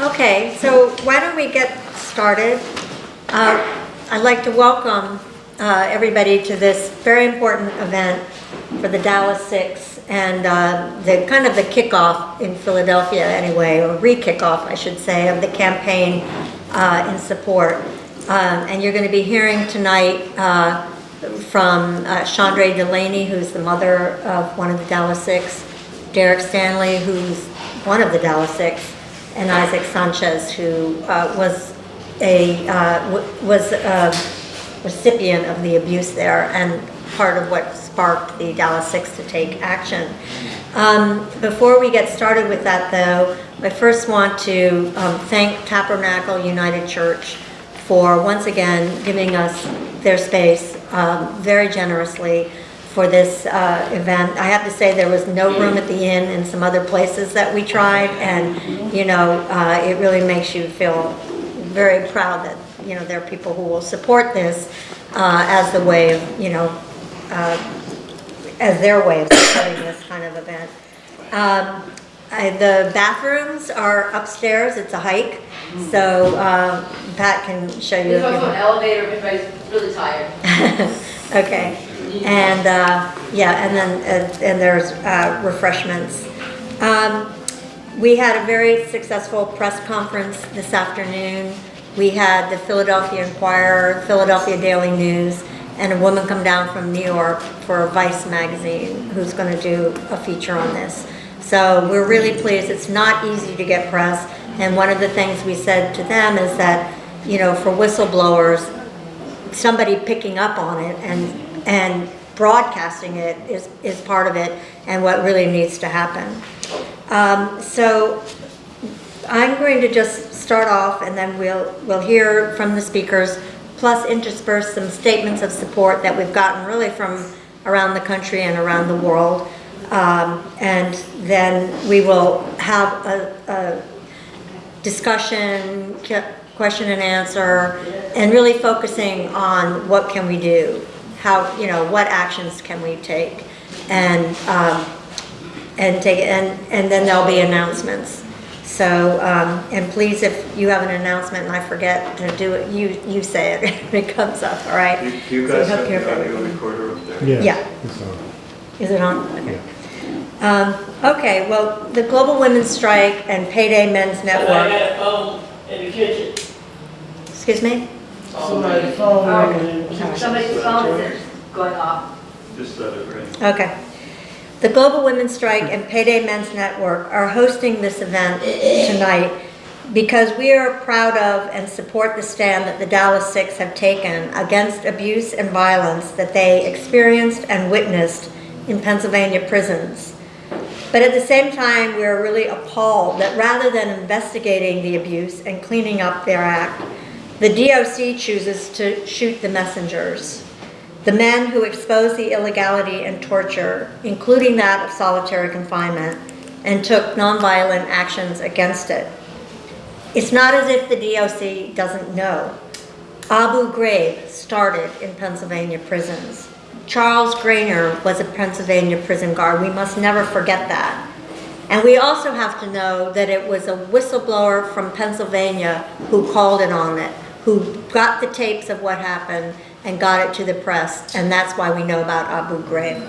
Okay, so why don't we get started? I'd like to welcome everybody to this very important event for the Dallas Six and the kind of the kickoff in Philadelphia anyway, or re-kickoff, I should say, of the campaign in support. And you're going to be hearing tonight from Chandra Delaney, who's the mother of one of the Dallas Six, Derrick Stanley, who's one of the Dallas Six, and Sanchez, who was a recipient of the abuse there and part of what sparked the Dallas Six to take action. Before we get started with that, though, I first want to thank Tabernacle United Church for once again giving us their space very generously for this event. I have to say there was no room at the inn and some other places that we tried, and you know, it really makes you feel very proud that you know there are people who will support this as the way of as their way of supporting this kind of event. The bathrooms are upstairs. It's a hike, so Pat can show you. There's also an elevator if anybody's really tired. Okay. And yeah, and then and there's refreshments. We had a very successful press conference this afternoon. We had the Philadelphia Inquirer, Philadelphia Daily News, and a woman come down from New York for Vice magazine who's going to do a feature on this. So we're really pleased. It's not easy to get press, and one of the things we said to them is that, you know, for whistleblowers, somebody picking up on it and broadcasting it is part of it and what really needs to happen. So I'm going to just start off, and then we'll hear from the speakers, plus intersperse some statements of support that we've gotten really from around the country and around the world. And then we will have a discussion, question and answer, and really focusing on what can we do, how, you know, what actions can we take, and then there'll be announcements. So and please, if you have an announcement and I forget to do it, you say it when it comes up. All right. You guys have the audio recorder up there? Yeah. It's on. Is it on? Okay. Okay. Well, the Global Women's Strike and Payday Men's Network. I got a phone in the kitchen. Excuse me. Somebody's phone. Somebody's phone is going off. Just let it ring. Okay. The Global Women's Strike and Payday Men's Network are hosting this event tonight because we are proud of and support the stand that the Dallas Six have taken against abuse and violence that they experienced and witnessed in Pennsylvania prisons. But at the same time, we are really appalled that rather than investigating the abuse and cleaning up their act, the DOC chooses to shoot the messengers. The men who expose the illegality and torture, including that of solitary confinement, and took nonviolent actions against it. It's not as if the DOC doesn't know. Abu Ghraib started in Pennsylvania prisons. Charles Grainer was a Pennsylvania prison guard. We must never forget that. And we also have to know that it was a whistleblower from Pennsylvania who called it on it, who got the tapes of what happened and got it to the press, and that's why we know about Abu Ghraib.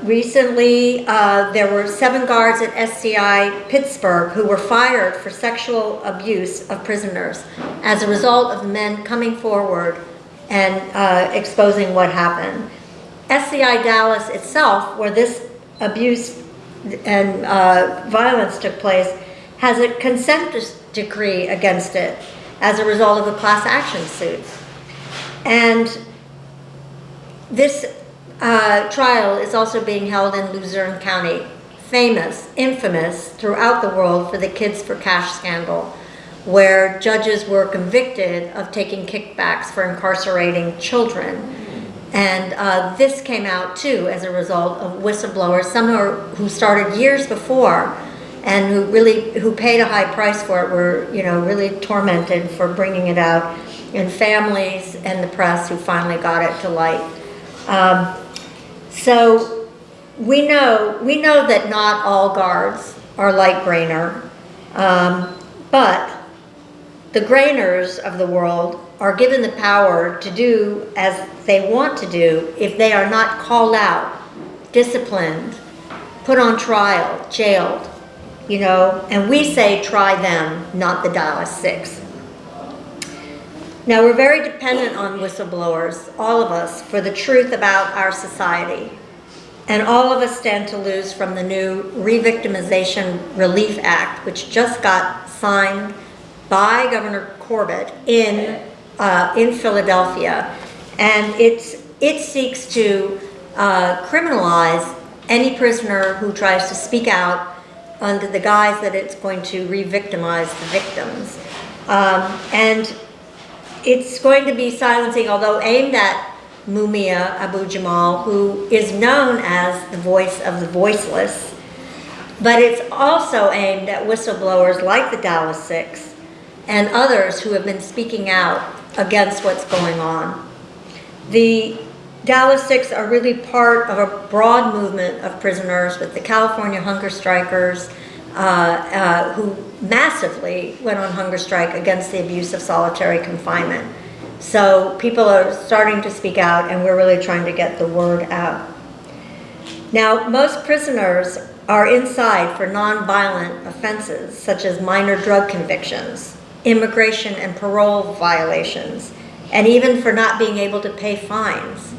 Recently, there were 7 guards at SCI Pittsburgh who were fired for sexual abuse of prisoners as a result of the men coming forward and exposing what happened. SCI Dallas itself, where this abuse and violence took place, has a consent decree against it as a result of a class action suit. And this trial is also being held in Luzerne County, famous, infamous throughout the world for the Kids for Cash scandal, where judges were convicted of taking kickbacks for incarcerating children. And this came out too as a result of whistleblowers, some who started years before and who paid a high price for it, were, you know, really tormented for bringing it out, and families and the press who finally got it to light. So we know that not all guards are like Grainer. But the grainers of the world are given the power to do as they want to do if they are not called out, disciplined, put on trial, jailed, and we say try them, not the Dallas Six. Now, we're very dependent on whistleblowers, all of us, for the truth about our society. And all of us stand to lose from the new Re-Victimization Relief Act, which just got signed by Governor Corbett in Philadelphia. And it seeks to criminalize any prisoner who tries to speak out under the guise that it's going to re-victimize the victims. And it's going to be silencing, although aimed at Mumia Abu-Jamal, who is known as the voice of the voiceless, but it's also aimed at whistleblowers like the Dallas Six and others who have been speaking out against what's going on. The Dallas Six are really part of a broad movement of prisoners with the California hunger strikers, who massively went on hunger strike against the abuse of solitary confinement. So people are starting to speak out, and we're really trying to get the word out. Now, most prisoners are inside for nonviolent offenses, such as minor drug convictions, immigration and parole violations, and even for not being able to pay fines.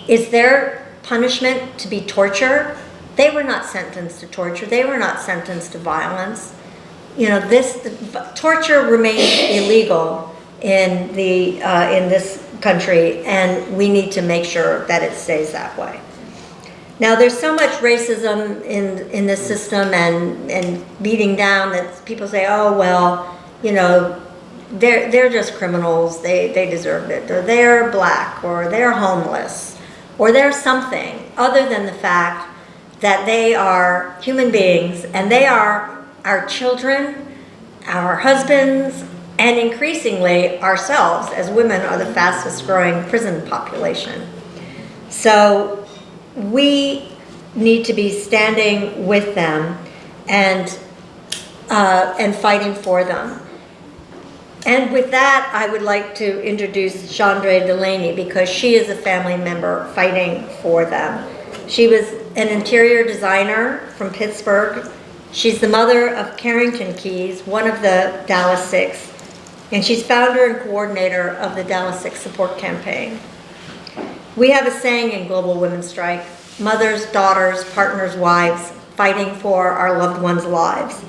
Is their punishment to be torture? They were not sentenced to torture. They were not sentenced to violence. Torture remains illegal in this country, and we need to make sure that it stays that way. Now, there's so much racism in this system and beating down that people say, oh, well, they're just criminals, they deserve it, or they're black, or they're homeless, or they're something other than the fact that they are human beings, and they are our children, our husbands, and increasingly ourselves, as women are the fastest growing prison population. So we need to be standing with them and fighting for them. And with that, I would like to introduce Chandra Delaney, because she is a family member fighting for them. She was an interior designer from Pittsburgh. She's the mother of Carrington Keys, one of the Dallas Six, and she's founder and coordinator of the Dallas Six Support Campaign. We have a saying in Global Women's Strike: mothers, daughters, partners, wives, fighting for our loved ones' lives,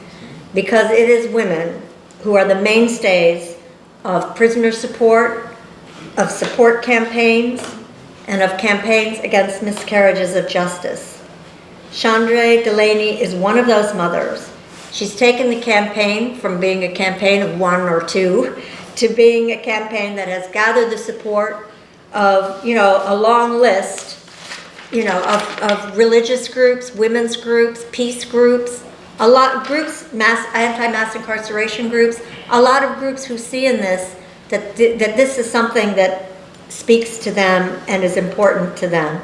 because it is women who are the mainstays of prisoner support, of support campaigns, and of campaigns against miscarriages of justice. Chandra Delaney is one of those mothers. She's taken the campaign from being a campaign of one or two to being a campaign that has gathered the support of, a long list, of religious groups, women's groups, peace groups, a lot of groups, anti-mass incarceration groups, a lot of groups who see in this that this is something that speaks to them and is important to them.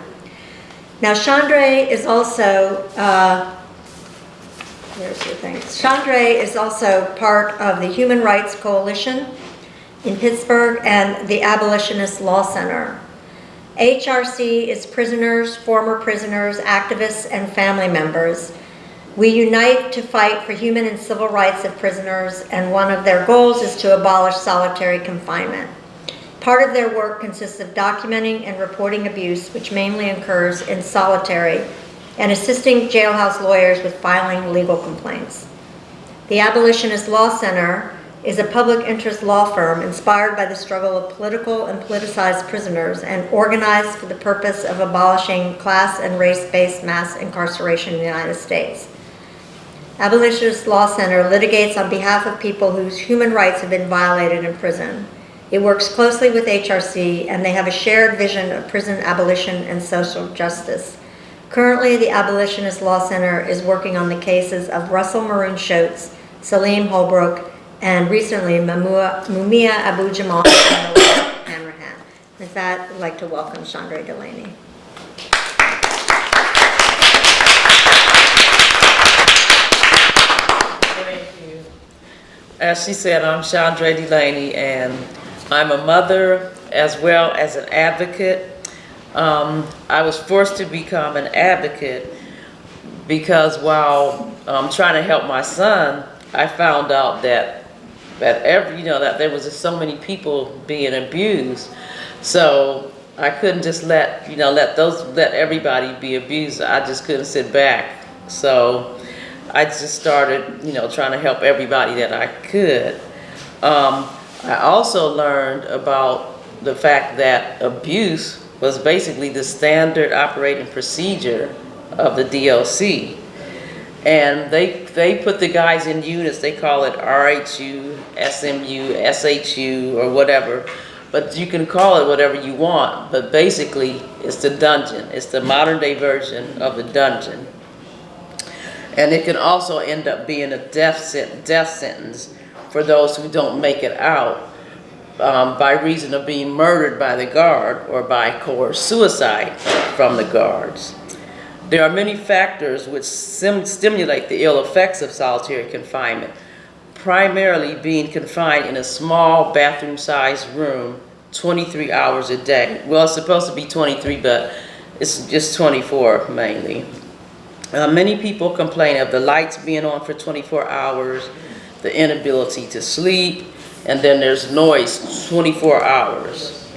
Now, Chandra is also, Chandra is also part of the Human Rights Coalition in Pittsburgh and the Abolitionist Law Center. HRC is prisoners, former prisoners, activists, and family members. We unite to fight for human and civil rights of prisoners, and one of their goals is to abolish solitary confinement. Part of their work consists of documenting and reporting abuse, which mainly occurs in solitary, and assisting jailhouse lawyers with filing legal complaints. The Abolitionist Law Center is a public interest law firm inspired by the struggle of political and politicized prisoners and organized for the purpose of abolishing class and race-based mass incarceration in the United States. Abolitionist Law Center litigates on behalf of people whose human rights have been violated in prison. It works closely with HRC, and they have a shared vision of prison abolition and social justice. Currently, the Abolitionist Law Center is working on the cases of Russell Maroon Shoatz, Salim Holbrook, and recently Mumia Abu-Jamal and Hammerhand. With that, I'd like to welcome Chandra Delaney. Thank you. As she said, I'm Chandra Delaney, and I'm a mother as well as an advocate. I was forced to become an advocate because while trying to help my son, I found out that that there was just so many people being abused. So I couldn't just let everybody be abused. I just couldn't sit back. So I just started, trying to help everybody that I could. I also learned about the fact that abuse was basically the standard operating procedure of the DLC. And they put the guys in units, they call it RHU, SMU, SHU, or whatever. But you can call it whatever you want, but basically it's the dungeon. It's the modern day version of the dungeon. And it can also end up being a death sentence for those who don't make it out by reason of being murdered by the guard or by coerced suicide from the guards. There are many factors which stimulate the ill effects of solitary confinement, primarily being confined in a small bathroom-sized room 23 hours a day. Well, it's supposed to be 23, but it's just 24 mainly. Many people complain of the lights being on for 24 hours, the inability to sleep, and then there's noise 24 hours.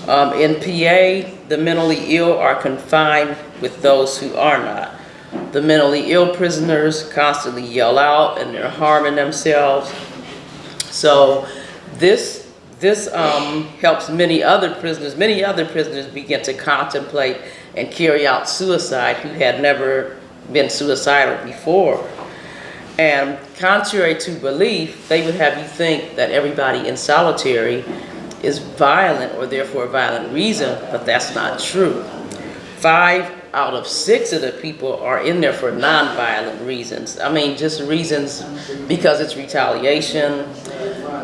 In PA, the mentally ill are confined with those who are not. The mentally ill prisoners constantly yell out and they're harming themselves. So this helps many other prisoners begin to contemplate and carry out suicide who had never been suicidal before. And contrary to belief, they would have you think that everybody in solitary is violent or there for a violent reason, but that's not true. 5 out of 6 of the people are in there for non-violent reasons. I mean, just reasons because it's retaliation,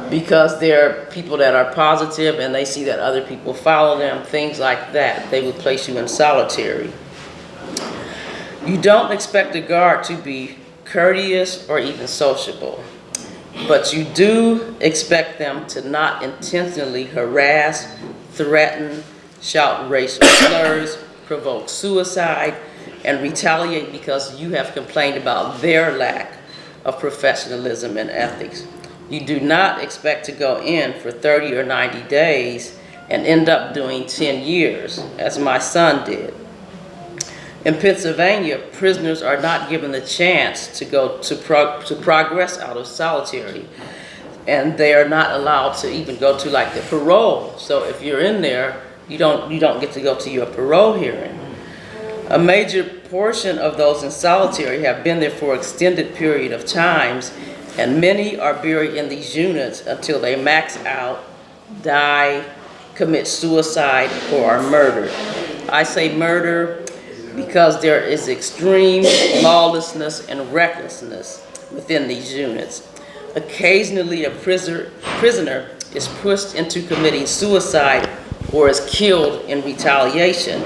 because they're people that are positive and they see that other people follow them, things like that. They would place you in solitary. You don't expect a guard to be courteous or even sociable, but you do expect them to not intentionally harass, threaten, shout racial slurs, provoke suicide, and retaliate because you have complained about their lack of professionalism and ethics. You do not expect to go in for 30 or 90 days and end up doing 10 years, as my son did. In Pennsylvania, prisoners are not given the chance to progress out of solitary, and they are not allowed to even go to like the parole. So if you're in there, you don't get to go to your parole hearing. A major portion of those in solitary have been there for an extended period of times, and many are buried in these units until they max out, die, commit suicide, or are murdered. I say murder because there is extreme lawlessness and recklessness within these units. Occasionally, a prisoner is pushed into committing suicide or is killed in retaliation,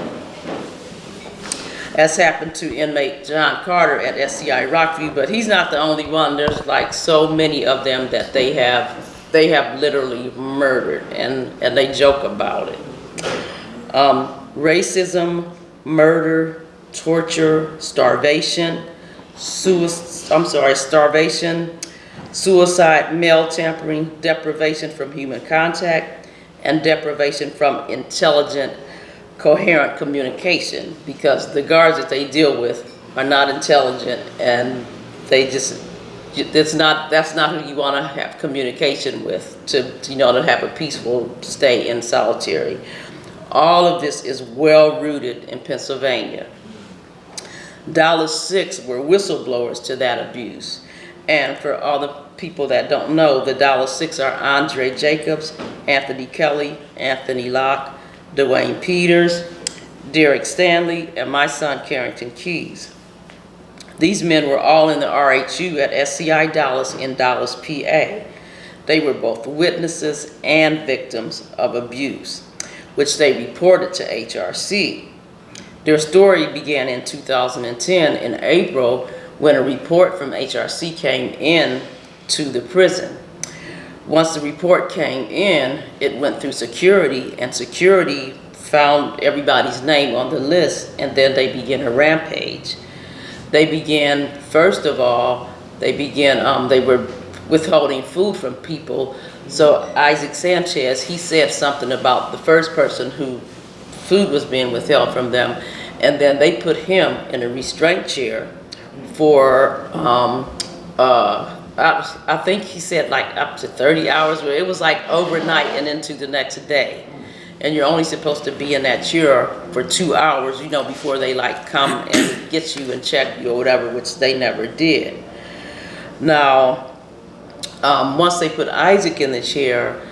as happened to inmate John Carter at SCI Rockview, but he's not the only one. There's like so many of them that they have literally murdered, and they joke about it. Racism, murder, torture, starvation, suicide, mail tampering, deprivation from human contact, and deprivation from intelligent, coherent communication, because the guards that they deal with are not intelligent, and that's not who you want to have communication with to have a peaceful stay in solitary. All of this is well rooted in Pennsylvania. Dallas 6 were whistleblowers to that abuse. And for all the people that don't know, the Dallas 6 are Andre Jacobs, Anthony Kelly, Anthony Locke, Dwayne Peters, Derrick Stanley, and my son Carrington Keys. These men were all in the RHU at SCI Dallas in Dallas, PA. They were both witnesses and victims of abuse, which they reported to HRC. Their story began in 2010 in April when a report from HRC came in to the prison. once the report came in, it went through security, and security found everybody's name on the list, and then they began a rampage. They began, first of all, they were withholding food from people. So Isaac Sanchez, he said something about the first person who food was being withheld from them, and then they put him in a restraint chair for, I think he said like up to 30 hours, where it was like overnight and into the next day. And you're only supposed to be in that chair for 2 hours, you know, before they like come and get you and check you or whatever, which they never did. Now, once they put Isaac in the chair,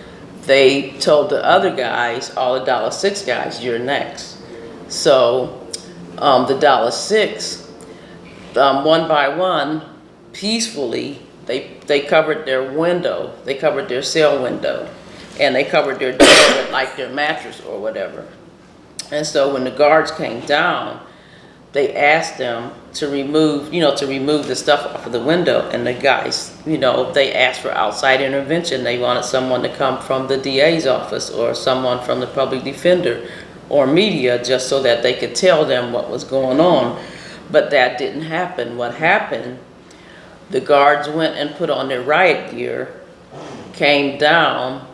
they told the other guys, all the Dallas 6 guys, you're next. So the Dallas 6, one by one, peacefully, they covered their window, they covered their cell window, and they covered their door with like their mattress or whatever. And so when the guards came down, they asked them to remove, you know, to remove the stuff off of the window, and the guys, you know, they asked for outside intervention. They wanted someone to come from the DA's office or someone from the public defender or media, just so that they could tell them what was going on. But that didn't happen. What happened, the guards went and put on their riot gear, came down,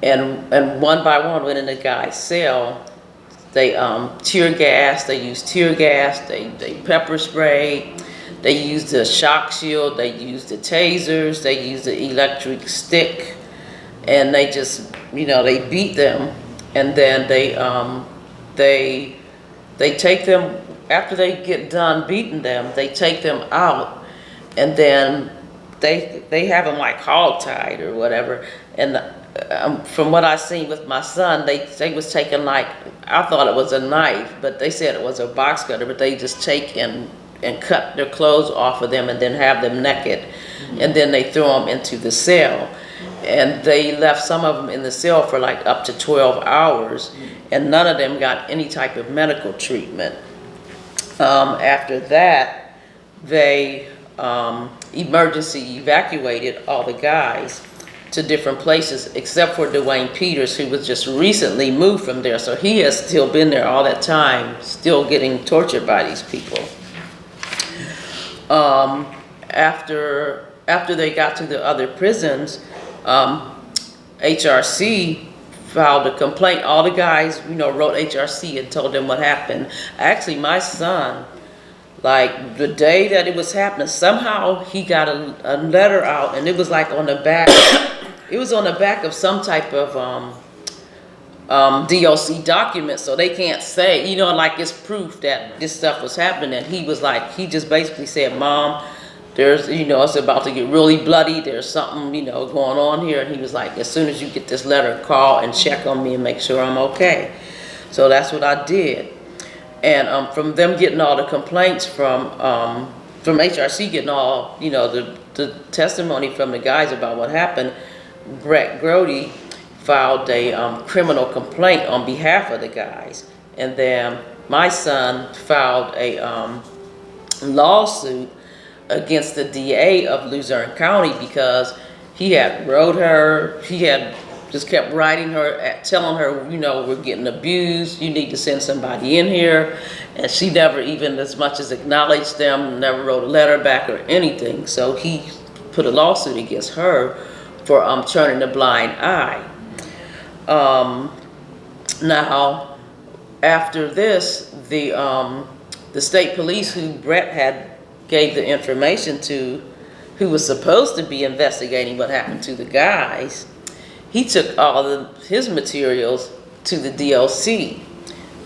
and one by one went in the guy's cell. They tear gas, they used tear gas, they pepper sprayed, they used the shock shield, they used the tasers, they used the electric stick, and they just, you know, they beat them. And then they take them, after they get done beating them, they take them out, and then they have them like hog-tied or whatever. And from what I seen with my son, they was taking like, I thought it was a knife, but they said it was a box cutter, but they just take and cut their clothes off of them and then have them naked. And then they throw them into the cell. And they left some of them in the cell for like up to 12 hours, and none of them got any type of medical treatment. After that, they emergency evacuated all the guys to different places, except for Dwayne Peters, who was just recently moved from there. So he has still been there all that time, still getting tortured by these people. After they got to the other prisons, HRC filed a complaint. All the guys, you know, wrote HRC and told them what happened. Actually, my son, like the day that it was happening, somehow he got a letter out, and it was like on the back. It was on the back of some type of DOC document, so they can't say, you know, like it's proof that this stuff was happening. And he was like, he just basically said, Mom, there's, you know, it's about to get really bloody. There's something, you know, going on here. And he was like, as soon as you get this letter, call and check on me and make sure I'm okay. So that's what I did. And from them getting all the complaints from HRC getting all, you know, the testimony from the guys about what happened, Brett Grody filed a criminal complaint on behalf of the guys. And then my son filed a lawsuit against the DA of Luzerne County because he had wrote her, he had just kept writing her, telling her, you know, we're getting abused, you need to send somebody in here. And she never even as much as acknowledged them, never wrote a letter back or anything. So he put a lawsuit against her for turning a blind eye. Now, after this, the state police who Brett had gave the information to, who was supposed to be investigating what happened to the guys, he took all his materials to the DLC.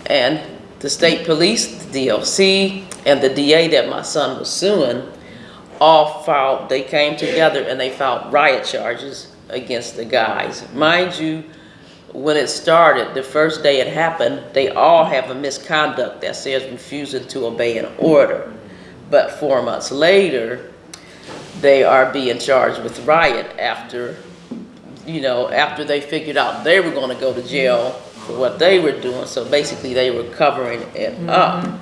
And the state police, the DLC, and the DA that my son was suing, all filed, they came together and they filed riot charges against the guys. Mind you, when it started, the first day it happened, they all have a misconduct that says refusing to obey an order. But 4 months later, they are being charged with riot after, you know, after they figured out they were going to go to jail for what they were doing. So basically they were covering it up.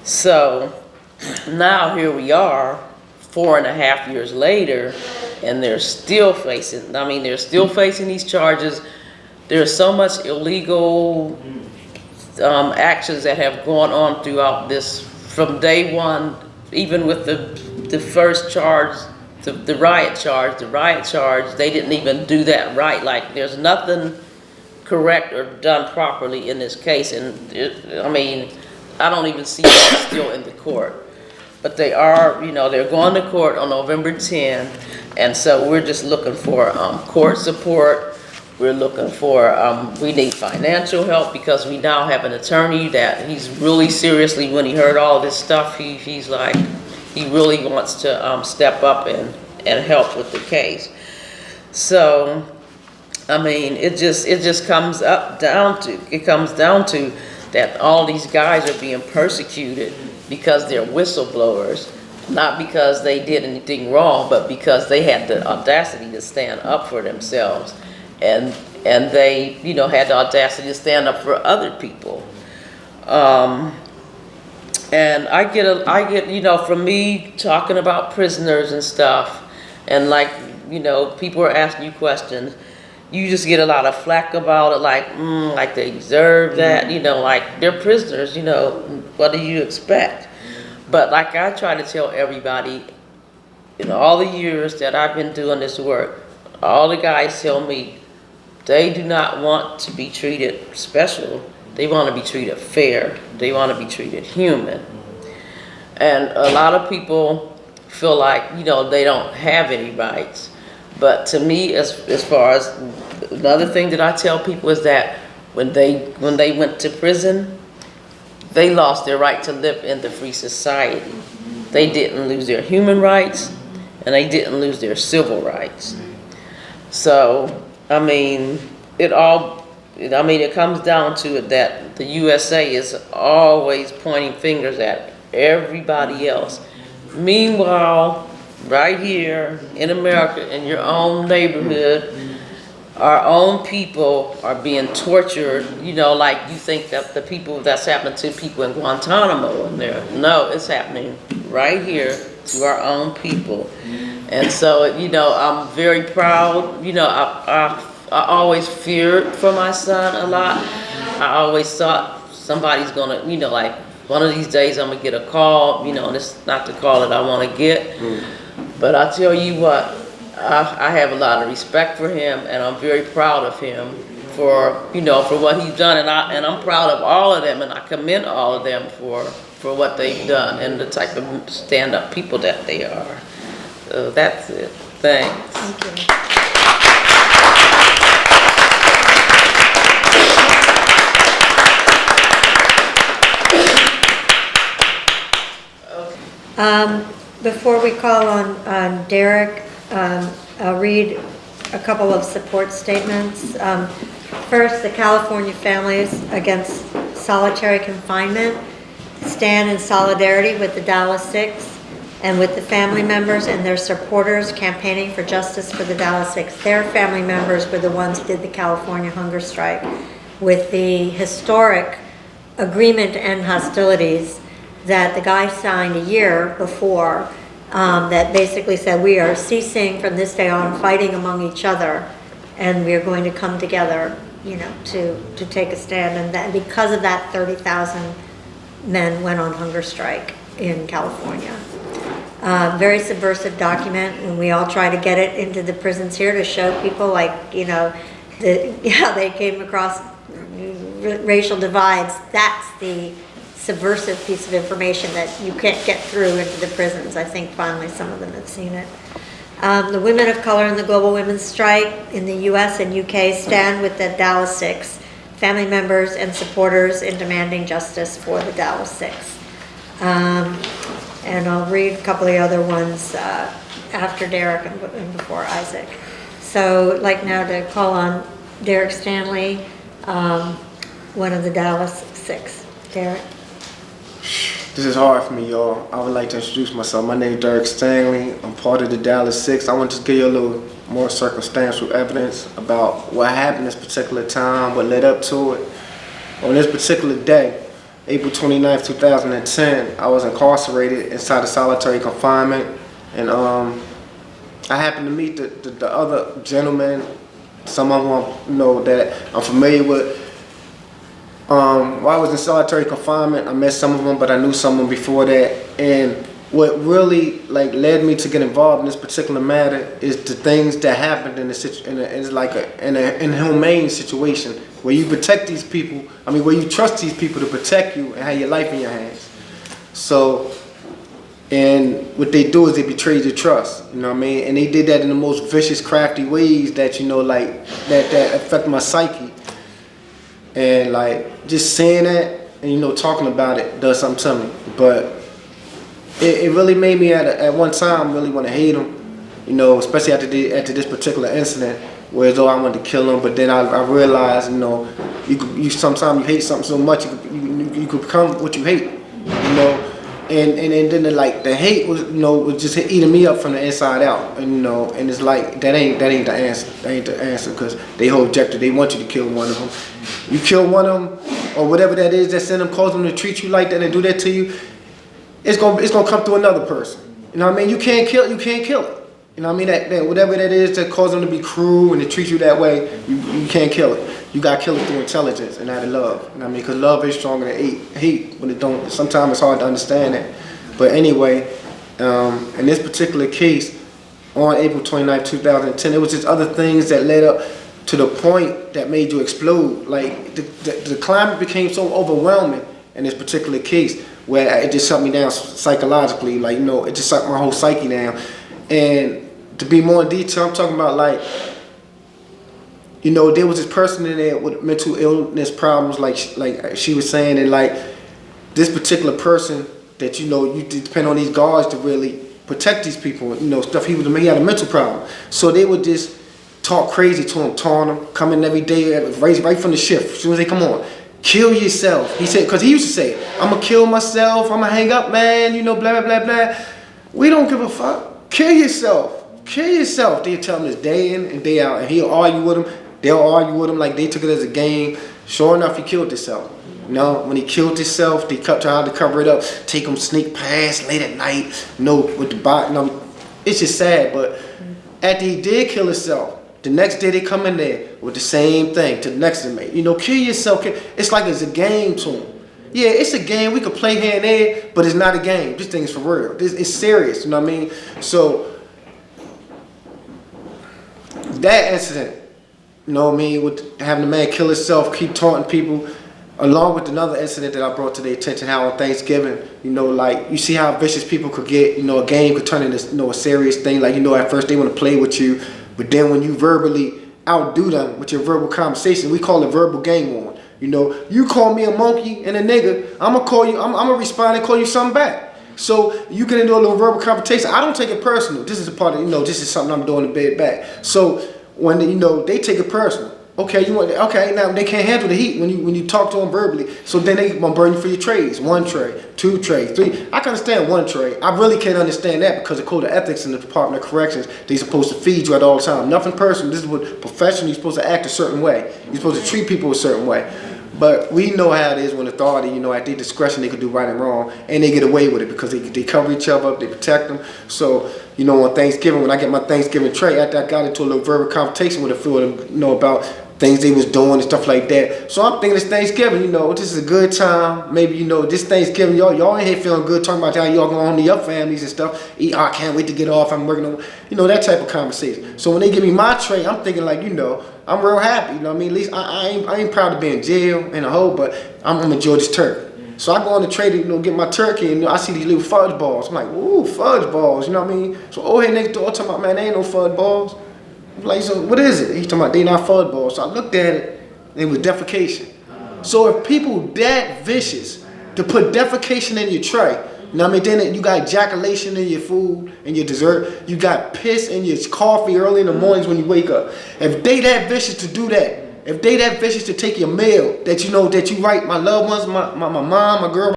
So now here we are, 4.5 years later, and they're still facing, these charges. There's so much illegal actions that have gone on throughout this from day one, even with the first charge, the riot charge, they didn't even do that right. Like, there's nothing correct or done properly in this case, and I don't even see that still in the court. But they are, they're going to court on November 10, and so we're just looking for court support. We're looking for, we need financial help because we now have an attorney that he's really seriously, when he heard all this stuff, he's like, he really wants to step up and help with the case. So, it just comes down to that all these guys are being persecuted because they're whistleblowers, not because they did anything wrong, but because they had the audacity to stand up for themselves, and they, had the audacity to stand up for other people. And I get, from me talking about prisoners and stuff, and like, people are asking you questions, you just get a lot of flack about it, like they deserve that, like they're prisoners, what do you expect? But like I try to tell everybody, in all the years that I've been doing this work, all the guys tell me they do not want to be treated special. They want to be treated fair. They want to be treated human. And a lot of people feel like, they don't have any rights. But to me, as far as another thing that I tell people is that when they went to prison, they lost their right to live in the free society. They didn't lose their human rights, and they didn't lose their civil rights. So, it comes down to it that the USA is always pointing fingers at everybody else. Meanwhile, right here in America, in your own neighborhood, our own people are being tortured, like you think that the people that's happening to people in Guantanamo in there. No, it's happening right here to our own people. And so, I'm very proud. I always feared for my son a lot. I always thought somebody's gonna, like one of these days I'm gonna get a call, and it's not the call that I want to get. But I tell you what, I have a lot of respect for him, and I'm very proud of him for what he's done, and I'm proud of all of them, and I commend all of them for what they've done and the type of stand-up people that they are. So that's it. Thanks. Thank you. Before we call on Derrick, I'll read a couple of support statements. First, the California Families Against Solitary Confinement stand in solidarity with the Dallas Six and with the family members and their supporters campaigning for justice for the Dallas Six. Their family members were the ones who did the California hunger strike with the historic agreement to end hostilities that the guy signed a year before, that basically said we are ceasing from this day on fighting among each other, and we are going to come together, to take a stand. And that, because of that, 30,000 men went on hunger strike in California. Very subversive document, and we all try to get it into the prisons here to show people, like, how they came across racial divides. That's the subversive piece of information that you can't get through into the prisons. I think finally some of them have seen it. The women of color in the global women's strike in the US and UK stand with the Dallas Six, family members and supporters in demanding justice for the Dallas Six. And I'll read a couple of the other ones after Derrick and before Isaac. So I'd like now to call on Derrick Stanley, one of the Dallas Six. Derrick. This is hard for me, y'all. I would like to introduce myself. My name is Derrick Stanley. I'm part of the Dallas Six. I want to just give you a little more circumstantial evidence about what happened this particular time, what led up to it. On this particular day, April 29th, 2010, I was incarcerated inside of solitary confinement And I happened to meet the other gentlemen, some of them, you know, that I'm familiar with. While I was in solitary confinement, I met some of them, but I knew some of them before that. And what really like led me to get involved in this particular matter is the things that happened in an inhumane situation where you protect these people. I mean, where you trust these people to protect you and have your life in your hands. So, and what they do is they betray your trust. You know what I mean? And they did that in the most vicious, crafty ways that, you know, like that affect my psyche. And like just saying that and, you know, talking about it does something to me. But it really made me at one time really want to hate him, you know, especially after this particular incident, where as though I wanted to kill him. But then I realized, you know, you sometimes you hate something so much you could become what you hate, you know. And then the hate was, you know, was just eating me up from the inside out, and, you know, and it's like that ain't the answer. That ain't the answer, because they whole objective, they want you to kill one of them. You kill one of them, or whatever that is that's in them, cause them to treat you like that and do that to you. It's gonna come through another person. You know what I mean? You can't kill it. You know what I mean? That whatever that is that cause them to be cruel and to treat you that way, you can't kill it. You gotta kill it through intelligence and out of love. You know what I mean? Because love is stronger than hate. But it don't. Sometimes it's hard to understand that. But anyway, in this particular case, on April 29, 2010, there was just other things that led up to the point that made you explode. Like the climate became so overwhelming in this particular case, where it just shut me down psychologically. Like, you know, it just sucked my whole psyche down. And to be more in detail, I'm talking about, like, you know, there was this person in there with mental illness problems, like she was saying, and like this particular person that, you know, you depend on these guards to really protect these people, you know, stuff. He had a mental problem, so they would just talk crazy to him, taunt him, come in every day, right from the shift, as soon as they come on. Kill yourself. He said, because he used to say, I'm going to kill myself, I'm going to hang up, man, you know, blah, blah, blah, blah. We don't give a fuck. Kill yourself. Kill yourself. They tell him this day in and day out, and he'll argue with them. They'll argue with him like they took it as a game. Sure enough, he killed himself. You know, when he killed himself, they tried to cover it up, take him sneak past late at night, you know, with the body. You know, it's just sad, but after he did kill himself, the next day they come in there with the same thing to the next inmate. You know, kill yourself. It's like it's a game to him. Yeah, it's a game. We could play here and there, but it's not a game. This thing is for real. It's serious. You know what I mean? So that incident, you know what I mean, with having the man kill himself, keep taunting people, along with another incident that I brought to their attention, how on Thanksgiving, you know, like, you see how vicious people could get. You know, a game could turn into, you know, a serious thing. Like, you know, at first they want to play with you, but then when you verbally outdo them with your verbal conversation, we call it verbal game on. You know, you call me a monkey and a nigga, I'm gonna respond and call you something back. So you get into a little verbal confrontation. I don't take it personal. This is a part of, you know, this is something I'm doing to bed back. So when, you know, they take it personal. Okay, now they can't handle the heat when you talk to them verbally. So then they gonna burn you for your trays. 1 tray, 2 trays, 3. I can understand 1 tray. I really can't understand that because the code of ethics in the Department of Corrections, they're supposed to feed you at all times. Nothing personal. This is what professionally you're supposed to act a certain way. You're supposed to treat people a certain way. But we know how it is when authority, you know, at their discretion, they could do right and wrong, and they get away with it because they cover each other up, they protect them. So, you know, on Thanksgiving, when I get my Thanksgiving tray, after I got into a little verbal confrontation with a few of them, you know, about things they was doing and stuff like that. So I'm thinking it's Thanksgiving, you know, this is a good time. Maybe, you know, this Thanksgiving, y'all ain't here feeling good, talking about how y'all going home to your families and stuff. I can't wait to get off, I'm working on, you know, that type of conversation. So when they give me my tray, I'm thinking like, you know, I'm real happy, you know what I mean? At least I ain't proud to be in jail in a hole, but I'm gonna enjoy this turkey. So I go on the tray to, you know, get my turkey, and, you know, I see these little fudge balls. I'm like, ooh, fudge balls, you know what I mean? So old head next door talking about, man, there ain't no fudge balls. I'm like, so what is it? He's talking about they not fudge balls. So I looked at it, and it was defecation. So if people that vicious to put defecation in your tray, you know what I mean? Then you got ejaculation in your food and your dessert. You got piss in your coffee early in the mornings when you wake up. If they that vicious to do that, if they that vicious to take your mail that you know that you write, my loved ones, my mom, my girl,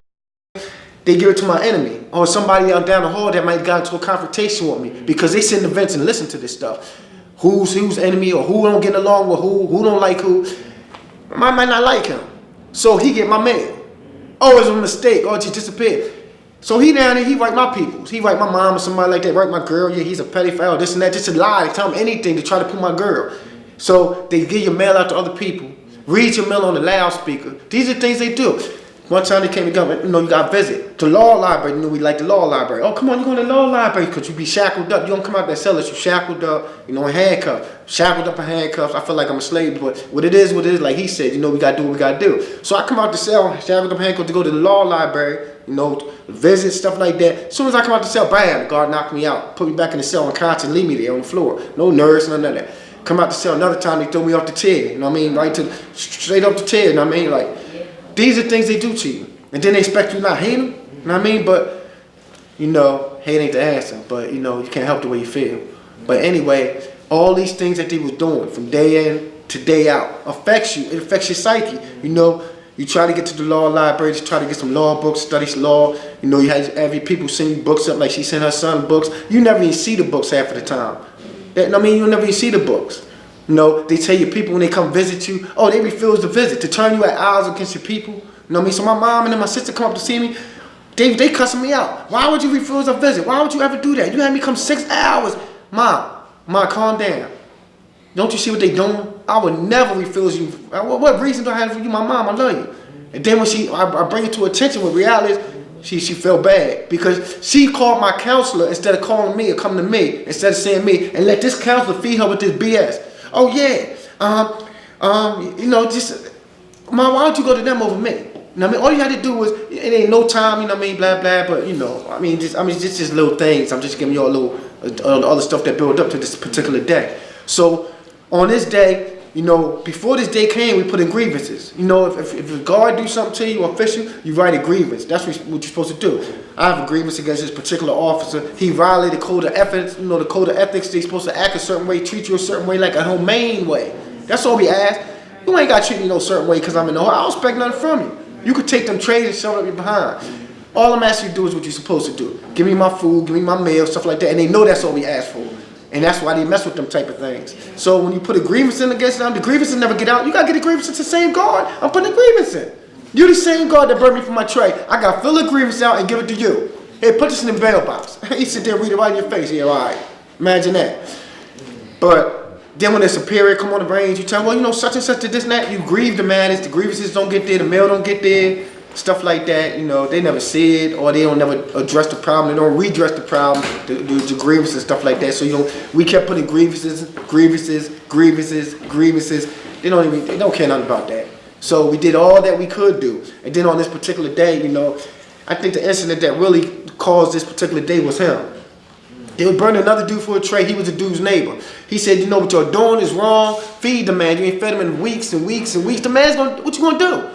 they give it to my enemy or somebody out down the hall that might got into a confrontation with me because they sit in the vents and listen to this stuff. Who's enemy or who don't get along with who don't like who. I might not like him, so he get my mail. Oh, it's a mistake. Oh, it just disappeared. So he down there, he write my peoples. He write my mom or somebody like that, write my girl, yeah, he's a pedophile, this and that, just a lie, tell him anything to try to put my girl. So they give your mail out to other people, read your mail on the loudspeaker. These are things they do. One time they came to government, you got to visit the law library. We like the law library. Oh, come on, you go to the law library because you be shackled up. You don't come out there cell us. You shackled up, in handcuffs. Shackled up in handcuffs. I feel like I'm a slave, but what it is, like he said, we got to do what we got to do. So I come out the cell, shackled up in handcuffs to go to the law library, visit, stuff like that. As soon as I come out the cell, bam, the guard knocked me out, put me back in the cell unconscious, leave me there on the floor. No nurse, none of that. Come out the cell, another time they throw me off the chair, right to straight up the chair, like, these are things they do to you. And then they expect you not hate them, but, hate ain't the answer, but, you can't help the way you feel. But anyway, all these things that they was doing from day in to day out affects you, it affects your psyche, You try to get to the law library, to try to get some law books, study law, you have every people send you books up, like she sent her son books, you never even see the books half of the time. You never even see the books. They tell you people when they come visit you, oh, they refuse to visit, to turn you at odds against your people. So my mom and then my sister come up to see me, they cussing me out. Why would you refuse a visit? Why would you ever do that? You had me come 6 hours. Mom, calm down. Don't you see what they doing? I would never refuse you. What reason do I have for you? My mom, I love you. And then when I bring it to attention with reality, she felt bad because she called my counselor instead of calling me or coming to me instead of saying me and let this counselor feed her with this BS. Oh yeah, Mom, why don't you go to them over me? All you had to do was, it ain't no time, blah, blah, but, just little things. I'm just giving you all all the stuff that built up to this particular day. So, on this day, before this day came, we put in grievances. If a guard do something to you, official, you write a grievance. That's what you're supposed to do. I have a grievance against this particular officer. He violated the code of ethics. The code of ethics, they're supposed to act a certain way, treat you a certain way, like a humane way. That's all we ask. You ain't got to treat me no certain way because I'm in the hole. I don't expect nothing from you. You could take them trays and shove it up your behind. All I'm asking you to do is what you're supposed to do. Give me my food, give me my mail, stuff like that. And they know that's all we ask for. And that's why they mess with them type of things. So when you put a grievance in against them, the grievances never get out. You got to get a grievance into the same guard. I'm putting a grievance in. You're the same guard that burned me from my tray. I got to fill the grievance out and give it to you. Hey, put this in the bail box. You sit there and read it right in your face. Yeah, all right. Imagine that. But then when the superior come on the range, you tell them, well, such and such to this and that. You grieve the matters. The grievances don't get there. The mail don't get there. Stuff like that. They never see it or they don't never address the problem. They don't redress the problem, the grievances and stuff like that. So, we kept putting grievances. They don't care nothing about that. So we did all that we could do. And then on this particular day, I think the incident that really caused this particular day was him. They would burn another dude for a tray. He was a dude's neighbor. He said, what you're doing is wrong. Feed the man. You ain't fed him in weeks and weeks and weeks. The man's what you gonna do?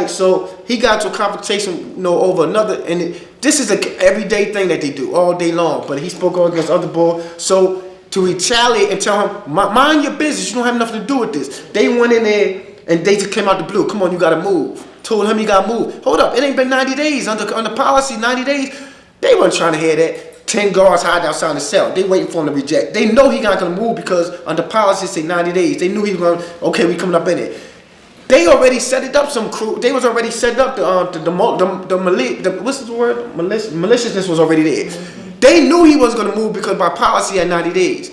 So he got to a confrontation, over another, and this is a everyday thing that they do all day long. But he spoke out against other boys. So to retaliate and tell him, mind your business. You don't have nothing to do with this. They went in there and they just came out the blue. Come on, you gotta move. Told him he gotta move. Hold up, it ain't been 90 days under policy. 90 days. They weren't trying to hear that. 10 guards hide outside the cell. They waiting for him to reject. They know he not gonna move because under policy say 90 days. They knew he was going. Okay, we coming up in it. They already set it up. They was already set up. What's the word? Maliciousness was already there. They knew he wasn't gonna move because by policy at 90 days.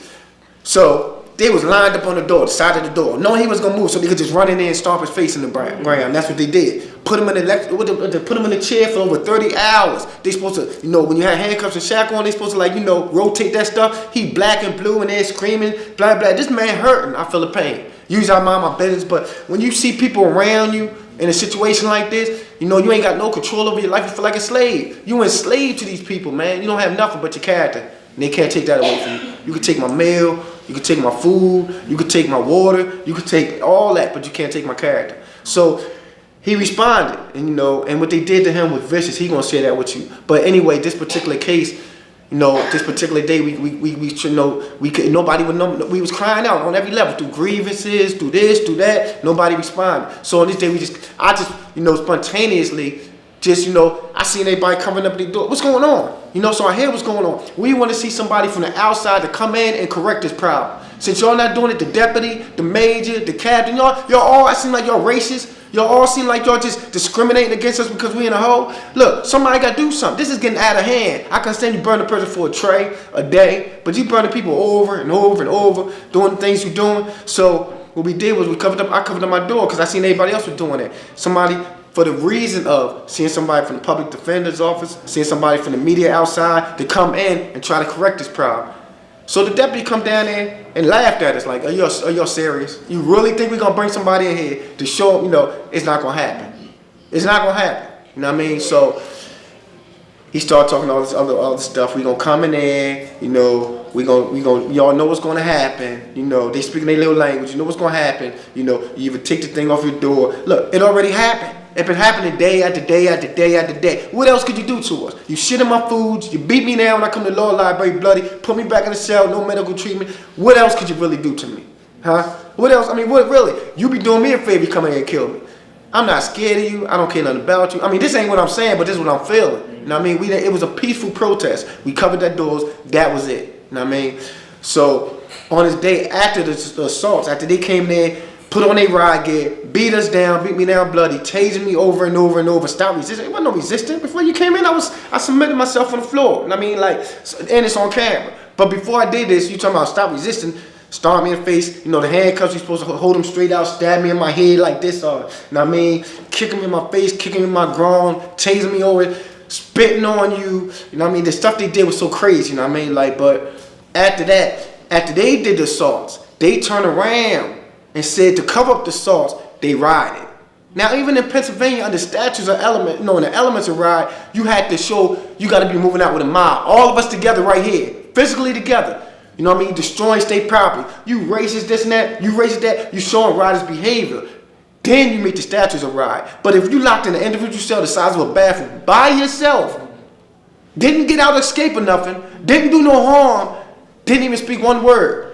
So they was lined up on the door, the side of the door, knowing he was gonna move, so they could just run in there and stomp his face in the ground. That's what they did. Put him in the chair for over 30 hours. They supposed to, when you had handcuffs and shackle on, they supposed to rotate that stuff. He black and blue and they're screaming, blah blah. This man hurting. I feel the pain. Usually I mind my business, but when you see people around you in a situation like this, you ain't got no control over your life. You feel like a slave. You enslaved to these people, man. You don't have nothing but your character, and they can't take that away from you. You can take my mail, you can take my food, you can take my water, you can take all that, but you can't take my character. So he responded, and and what they did to him was vicious. He gonna share that with you. But anyway, this particular case, this particular day, we could, nobody would know. We was crying out on every level through grievances, through this, through that. Nobody responded. So on this day, I just spontaneously, I seen everybody coming up the door. What's going on? So I hear what's going on. We want to see somebody from the outside to come in and correct this problem. Since y'all not doing it, the deputy, the major, the captain, y'all all, I seem like y'all racist. Y'all all seem like y'all just discriminating against us because we in a hole. Look, somebody got to do something. This is getting out of hand. I can understand you burn a person for a tray a day, but you burning people over and over and over, doing things you're doing. So what we did was I covered up my door because I seen everybody else was doing it. Somebody, for the reason of seeing somebody from the public defender's office, seeing somebody from the media outside to come in and try to correct this problem. So the deputy come down there and laughed at us like, are y'all serious? You really think we're going to bring somebody in here to show them, it's not going to happen. It's not going to happen. You know what I mean? So he started talking all this other stuff. We going to come in there, y'all know what's going to happen. They speaking their little language. You know what's going to happen. You either take the thing off your door. Look, it already happened. It's been happening day after day after day after day. What else could you do to us? You shit in my foods. You beat me now when I come to the law library bloody. Put me back in the cell. No medical treatment. What else could you really do to me? Huh? What else? I mean, what really? You be doing me a favor. You come in here and kill me. I'm not scared of you. I don't care nothing about you. I mean, this ain't what I'm saying, but this is what I'm feeling. You know what I mean? It was a peaceful protest. We covered that doors. That was it. You know what I mean? So on this day after the assaults, after they came there, put on a riot gear, beat us down, beat me down bloody, tasing me over and over and over, stop resisting. It wasn't no resistance. Before you came in, I submitted myself on the floor. You know what I mean? And it's on camera. But before I did this, you talking about stop resisting, start me in the face, the handcuffs, you supposed to hold them straight out, stab me in my head like this, or, you know what I mean? Kicking me in my face, kicking me in my groin, tasing me over, spitting on you. You know what I mean? The stuff they did was so crazy, you know what I mean? But after that, after they did the assaults, they turned around and said to cover up the assaults, they rioted. Now, even in Pennsylvania, under statutes or in the elements of riot, you had to show you got to be moving out with a mob. All of us together right here, physically together. You know what I mean? Destroying state property. You racist this and that, you racist that, you showing rioters' behavior. Then you meet the statutes of riot. But if you locked in an individual cell the size of a bathroom by yourself, didn't get out, escape or nothing, didn't do no harm, didn't even speak one word,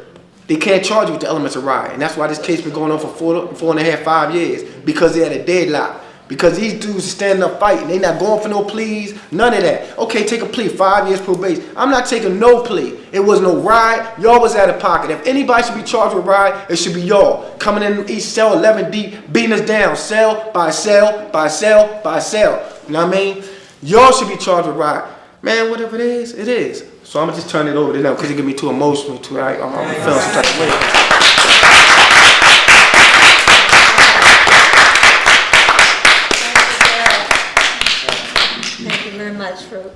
they can't charge you with the elements of riot. And that's why this case been going on for 4.5, 5 years. Because they had a deadlock. Because these dudes are standing up fighting. They not going for no pleas. None of that. Okay, take a plea. 5 years probation. I'm not taking no plea. It was no riot. Y'all was out of pocket. If anybody should be charged with riot, it should be y'all. Coming in each cell 11 deep, beating us down. Cell by cell by cell by cell. You know what I mean? Y'all should be charged with riot. Man, whatever it is, it is. So I'm going to just turn it over to them because it get me too emotional. I'm feeling some type of way. Thank you very much for,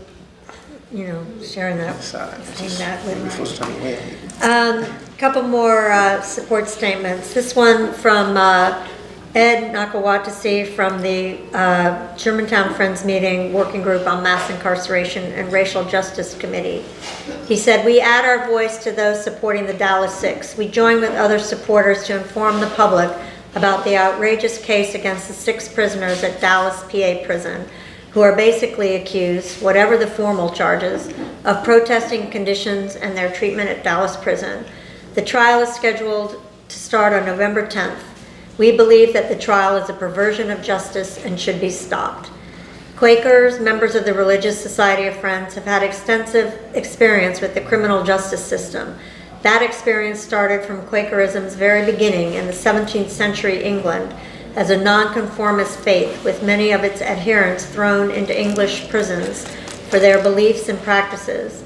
sharing that with me. Couple more support statements. This one from Ed Nakawatasi from the Germantown Friends Meeting Working Group on Mass Incarceration and Racial Justice Committee. He said, we add our voice to those supporting the Dallas Six. We join with other supporters to inform the public about the outrageous case against the 6 prisoners at Dallas PA prison who are basically accused, whatever the formal charges, of protesting conditions and their treatment at Dallas prison. The trial is scheduled to start on November 10th. We believe that the trial is a perversion of justice and should be stopped. Quakers, members of the Religious Society of Friends, have had extensive experience with the criminal justice system. That experience started from Quakerism's very beginning in the 17th century England as a nonconformist faith, with many of its adherents thrown into English prisons for their beliefs and practices.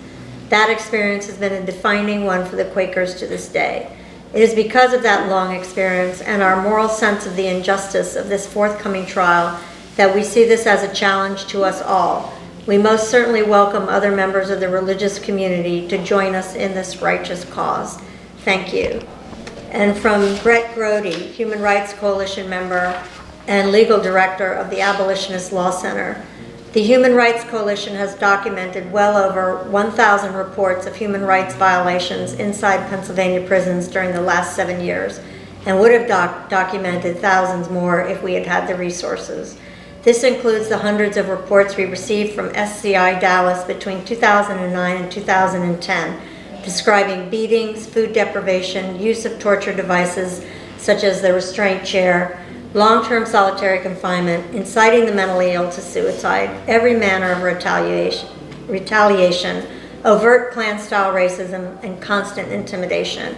That experience has been a defining one for the Quakers to this day. It is because of that long experience and our moral sense of the injustice of this forthcoming trial that we see this as a challenge to us all. We most certainly welcome other members of the religious community to join us in this righteous cause. Thank you. And from Brett Grody, Human Rights Coalition member and legal director of the Abolitionist Law Center. The Human Rights Coalition has documented well over 1,000 reports of human rights violations inside Pennsylvania prisons during the last 7 years, and would have documented thousands more if we had had the resources. This includes the hundreds of reports we received from SCI Dallas between 2009 and 2010, describing beatings, food deprivation, use of torture devices such as the restraint chair, long-term solitary confinement, inciting the mentally ill to suicide, every manner of retaliation, overt Klan-style racism, and constant intimidation.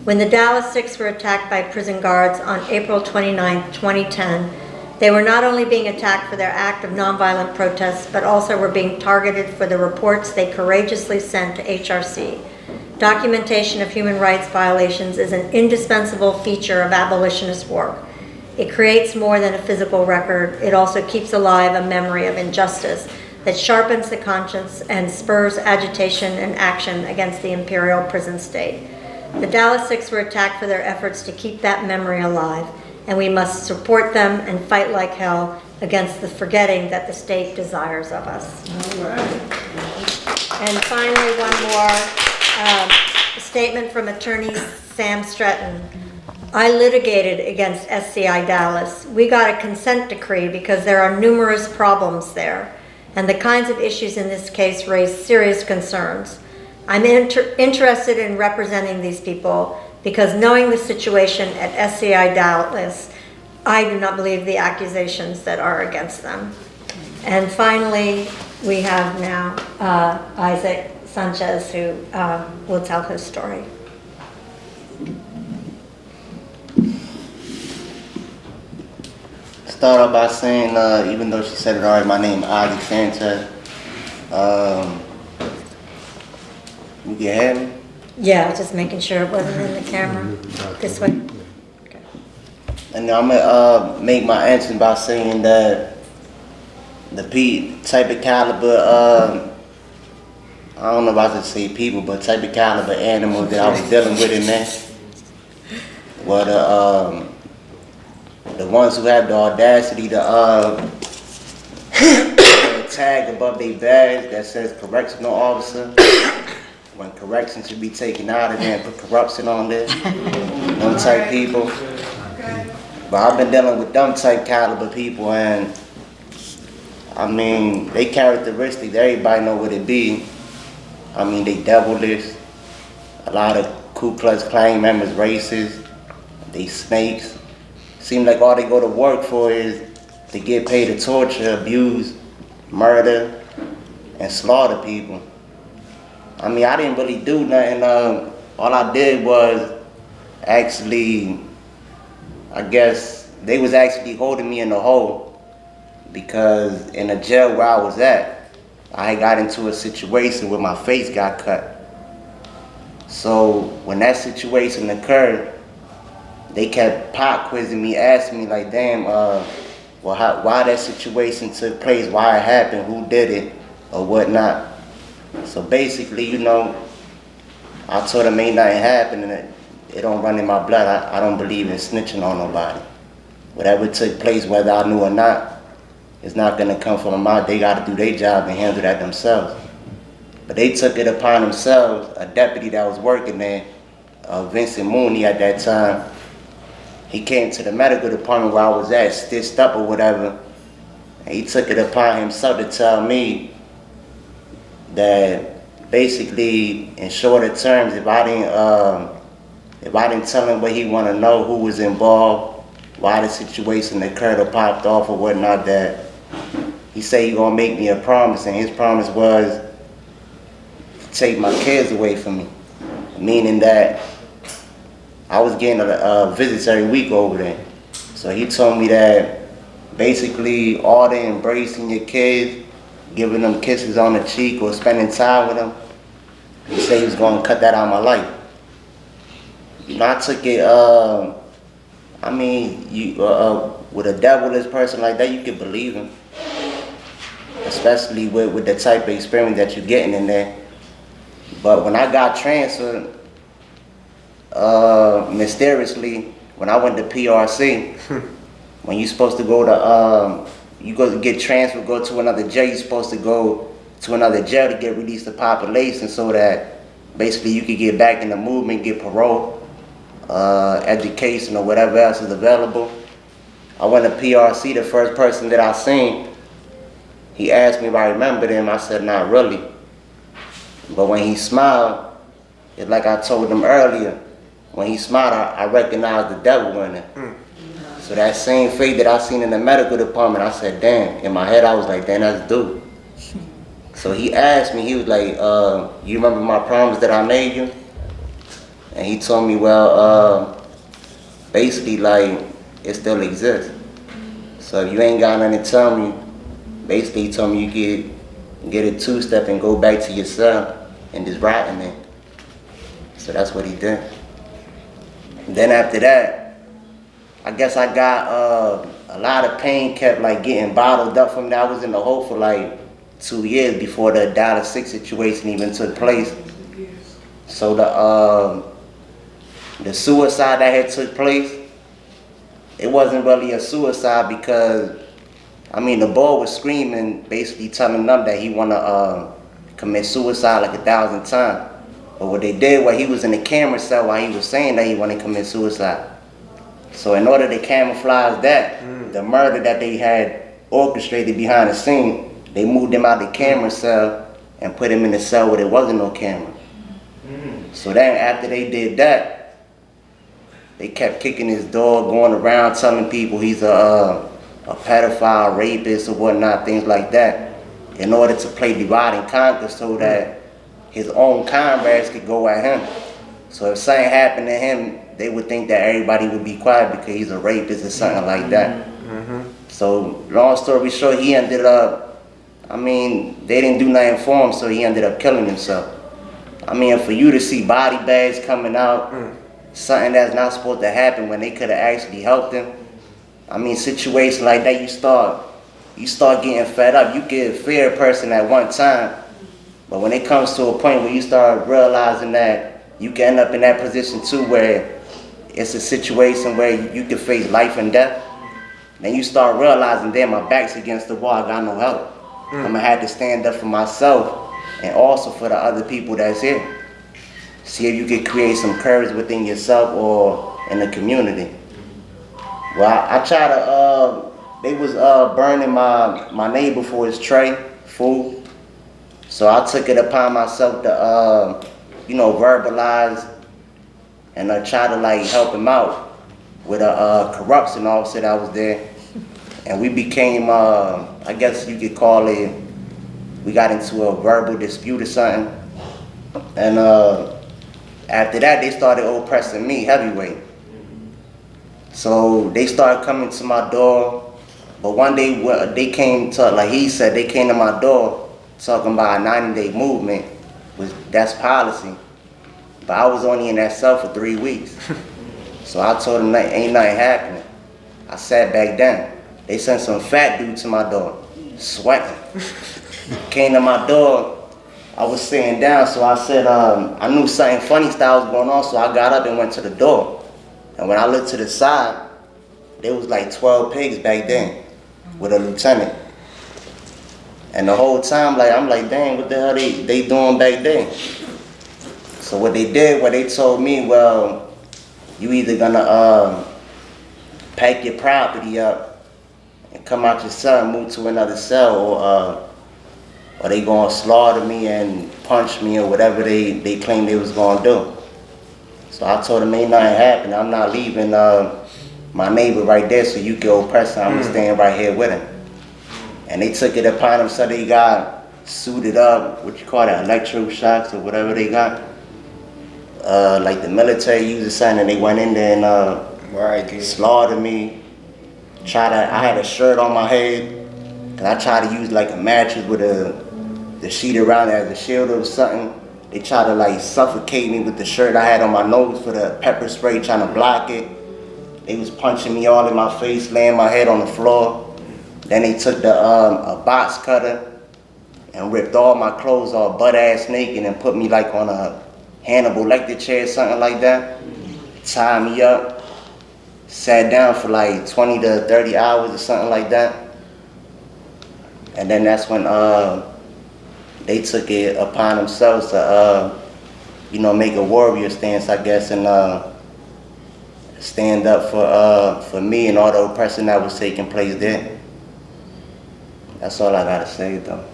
When the Dallas Six were attacked by prison guards on April 29, 2010, they were not only being attacked for their act of nonviolent protest, but also were being targeted for the reports they courageously sent to HRC. Documentation of human rights violations is an indispensable feature of abolitionist work. It creates more than a physical record. It also keeps alive a memory of injustice that sharpens the conscience and spurs agitation and action against the imperial prison state. The Dallas Six were attacked for their efforts to keep that memory alive, and we must support them and fight like hell against the forgetting that the state desires of us. And finally, one more statement from attorney Sam Stretton. I litigated against SCI Dallas. We got a consent decree because there are numerous problems there, and the kinds of issues in this case raise serious concerns. I'm interested in representing these people because knowing the situation at SCI Dallas, I do not believe the accusations that are against them. And finally, we have now Isaac Sanchez, who will tell his story. Start off by saying, even though she said it already, my name is Isaac Sanchez. You can hear me? Yeah, I was just making sure it wasn't in the camera. This way. Okay. And I'm gonna make my answer by saying that the type of caliber, I don't know if I should say people, but type of caliber animals that I was dealing with in there were the ones who have the audacity to tag above their badge that says correctional officer, when correction should be taken out of there and put corruption on there. Them type people. But I've been dealing with them type caliber people, and I mean, they characteristics, everybody know what it be. I mean, they devilish. A lot of Ku Klux Klan members racist. They snakes. Seem like all they go to work for is to get paid to torture, abuse, murder, and slaughter people. I mean, I didn't really do nothing. All I did was actually, I guess, they was actually holding me in the hole because in the jail where I was at, I got into a situation where my face got cut. So when that situation occurred, they kept pop quizzing me, asking me like, damn, why that situation took place, why it happened, who did it, or whatnot. So basically, you know, I told them ain't nothing happened and it don't run in my blood. I don't believe in snitching on nobody. Whatever took place, whether I knew or not, it's not gonna come from them out. They gotta do their job and handle that themselves. But they took it upon themselves, a deputy that was working there, Vincent Mooney at that time, he came to the medical department where I was at, stitched up or whatever, and he took it upon himself to tell me that basically, in shorter terms, if I didn't tell him what he wanted to know, who was involved, why the situation occurred or popped off or whatnot, that he said he gonna make me a promise, and his promise was to take my kids away from me, meaning that I was getting a visits every week over there. So he told me that basically all the embracing your kids, giving them kisses on the cheek or spending time with them, he said he was going to cut that out of my life. You know, I took it, I mean, with a devilish person like that, you can believe him. Especially with the type of experience that you're getting in there. But when I got transferred, mysteriously, when I went to PRC, when you're supposed to go to, you go to get transferred, go to another jail, you're supposed to go to another jail to get released to population so that basically you could get back in the movement, get parole, education or whatever else is available. I went to PRC, the first person that I seen, he asked me if I remembered him. I said, not really. But when he smiled, it's like I told him earlier, when he smiled, I recognized the devil in it. So that same face that I seen in the medical department, I said, damn. In my head, I was like, damn, that's dude. So he asked me, he was like, you remember my promise that I made you? And he told me, well, basically, like, it still exists. So if you ain't got nothing to tell me, basically he told me you get a two-step and go back to your cell and just rot in there. So that's what he did. And then after that, I guess I got a lot of pain kept like getting bottled up from that. I was in the hole for like 2 years before the Dallas 6 situation even took place. So the suicide that had took place, it wasn't really a suicide because, I mean, the boy was screaming, basically telling them that he wanna commit suicide like 1,000 times. But what they did was he was in the camera cell while he was saying that he wanted to commit suicide. So in order to camouflage that, the murder that they had orchestrated behind the scene, they moved him out of the camera cell and put him in the cell where there wasn't no camera. So then after they did that, they kept kicking his door, going around telling people he's a pedophile, rapist or whatnot, things like that, in order to play divide and conquer so that his own comrades could go at him. So if something happened to him, they would think that everybody would be quiet because he's a rapist or something like that. So long story short, he ended up, I mean, they didn't do nothing for him, so he ended up killing himself. I mean, for you to see body bags coming out, something that's not supposed to happen when they could have actually helped him. I mean, situations like that, you start getting fed up. You can fear a person at one time, but when it comes to a point where you start realizing that you can end up in that position too, where it's a situation where you can face life and death, then you start realizing, damn, my back's against the wall, I got no help. I'm gonna have to stand up for myself and also for the other people that's here. See if you can create some courage within yourself or in the community. Well, I try to, they was burning my neighbor for his tray, food. So I took it upon myself to, verbalize and try to like help him out with a corruption officer that was there. And we became, I guess you could call it, we got into a verbal dispute or something. And after that, they started oppressing me heavyweight. So they started coming to my door. But one day they came to, like he said, they came to my door talking about a 90-day movement. That's policy. But I was only in that cell for 3 weeks. So I told them, ain't nothing happening. I sat back down. They sent some fat dude to my door, sweating. Came to my door, I was sitting down, so I said, I knew something funny style was going on, so I got up and went to the door. And when I looked to the side, there was like 12 pigs back then with a lieutenant. And the whole time, like, I'm like, dang, what the hell they doing back there? So what they did, they told me, well, you either gonna pack your property up and come out your cell and move to another cell, or they gonna slaughter me and punch me or whatever they claimed they was gonna do. So I told them ain't nothing happening. I'm not leaving my neighbor right there so you can oppress him. I'm staying right here with him. And they took it upon them, so they got suited up, what you call that, electroshocks or whatever they got. Like the military used something, and they went in there and slaughtered me. I had a shirt on my head, and I tried to use like a mattress with the sheet around it as a shield or something. They tried to like suffocate me with the shirt I had on my nose for the pepper spray, trying to block it. They was punching me all in my face, laying my head on the floor. Then they took a box cutter and ripped all my clothes off, butt-ass naked, and put me like on a Hannibal Lecter chair, something like that. Tied me up, sat down for like 20 to 30 hours or something like that. And then that's when they took it upon themselves to, make a warrior stance, I guess, and stand up for me and all the oppression that was taking place there. That's all I gotta say, though.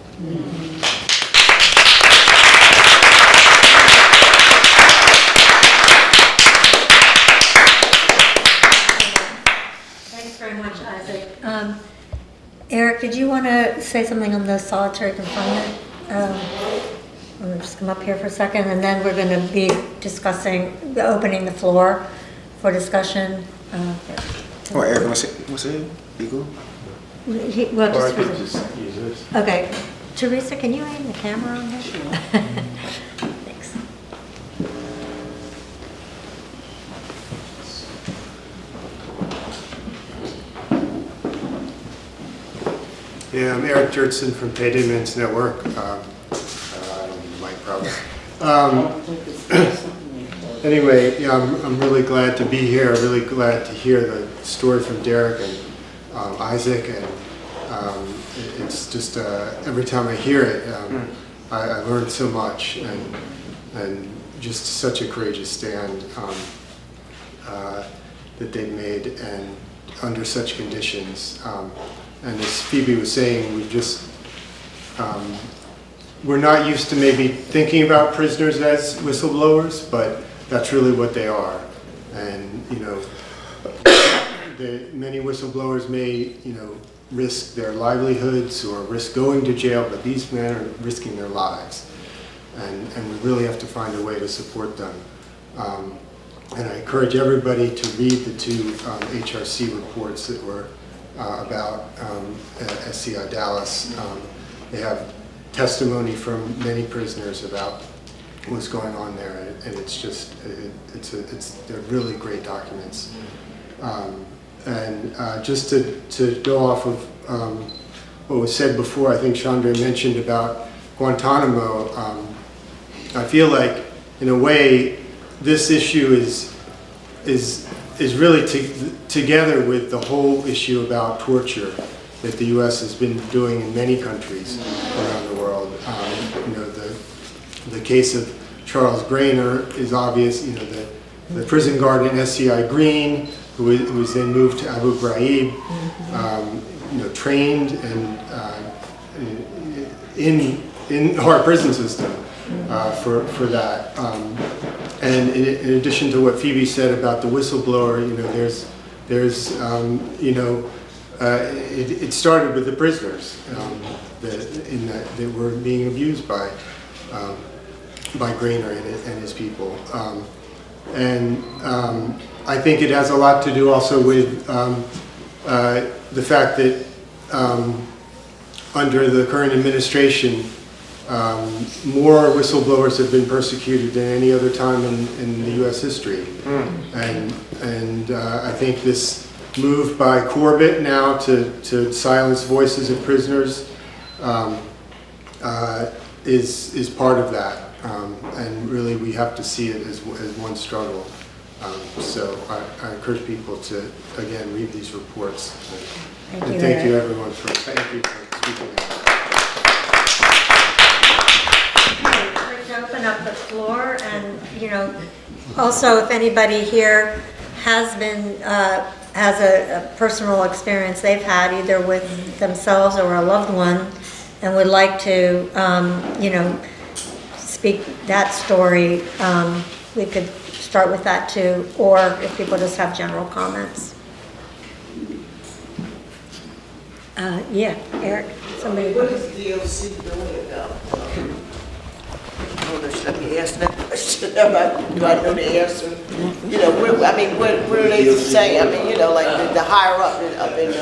Thanks very much, Isaac. Eric, did you want to say something on the solitary confinement I'm gonna just come up here for a second, and then we're gonna be discussing, opening the floor for discussion. Oh, Eric, what's it? You go? Well, Or I just, could just use this. okay. Teresa, can you aim the camera on this? Thanks. Yeah, I'm Eric Jertson from Payday Men's Network. Mike, probably. Anyway, yeah, I'm really glad to be here. Really glad to hear the story from Derrick and Isaac, and it's just every time I hear it, I learn so much, and just such a courageous stand that they've made, and under such conditions. And as Phoebe was saying, we're not used to maybe thinking about prisoners as whistleblowers, but that's really what they are. And, you know, many whistleblowers may, you know, risk their livelihoods or risk going to jail, but these men are risking their lives. And we really have to find a way to support them. And I encourage everybody to read the two HRC reports that were about SCI Dallas. They have testimony from many prisoners about what's going on there, and it's just they're really great documents. And just to go off of what was said before, I think Chandra mentioned about Guantanamo. I feel like, in a way, this issue is really together with the whole issue about torture that the U.S. has been doing in many countries around the world. You know, the case of Charles Grainer is obvious. You know, the prison guard in SCI Green, who was then moved to Abu Ghraib, you know, trained and in our prison system for that. And in addition to what Phoebe said about the whistleblower, you know, there's you know, it started with the prisoners that were being abused by Grainer and his people. And I think it has a lot to do also with the fact that under the current administration, more whistleblowers have been persecuted than any other time in the U.S. history. And I think this move by Corbett now to silence voices of prisoners is part of that. And really we have to see it as one struggle. So I encourage people to, again, read these reports. Thank you everyone for speaking out. I'd like to open up the floor, and, you know, also if anybody here has been, has a personal experience they've had either with themselves or a loved one and would like to, you know, speak that story, we could start with that too, or if people just have general comments. Yeah, Eric, somebody. What is DLC doing about? Let me ask that question. Do I know the answer? You know, what are they saying? I mean, you know, like the higher up in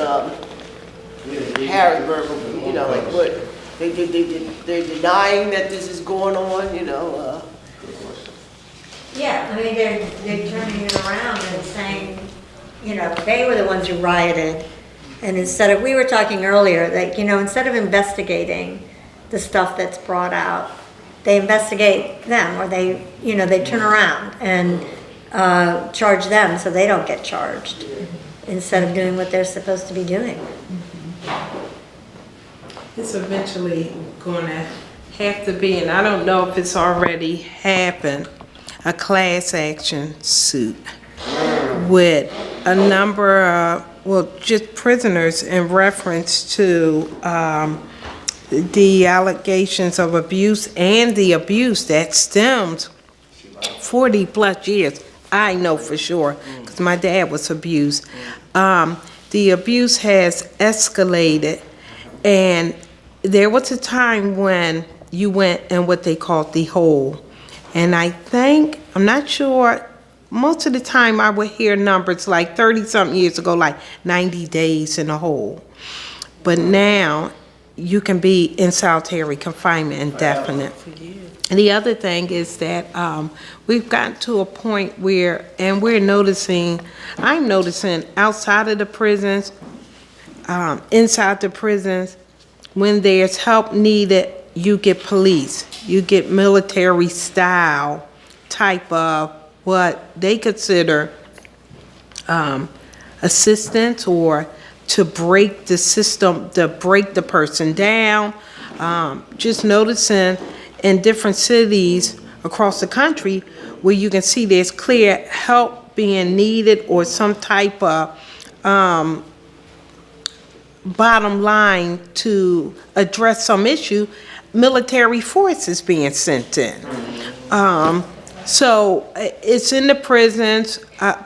Harrisburg, you know, like what they're denying that this is going on, you know. Yeah, I mean, they're turning it around and saying, you know, they were the ones who rioted. And instead of, we were talking earlier, that, you know, instead of investigating the stuff that's brought out, they investigate them, or they, you know, they turn around and charge them so they don't get charged, instead of doing what they're supposed to be doing. It's eventually going to have to be, and I don't know if it's already happened, a class action suit with a number of, well, just prisoners in reference to the allegations of abuse and the abuse that stems 40 plus years. I know for sure, because my dad was abused. The abuse has escalated, and there was a time when you went in what they call the hole. And I'm not sure, most of the time I would hear numbers like 30-something years ago, like 90 days in a hole. But now, you can be in solitary confinement indefinite. And the other thing is that we've gotten to a point where, and I'm noticing outside of the prisons, inside the prisons, when there's help needed, you get police, you get military style type of what they consider assistance, or to break the system, to break the person down. Just noticing in different cities across the country where you can see there's clear help being needed, or some type of bottom line to address some issue, military forces being sent in. So it's in the prisons,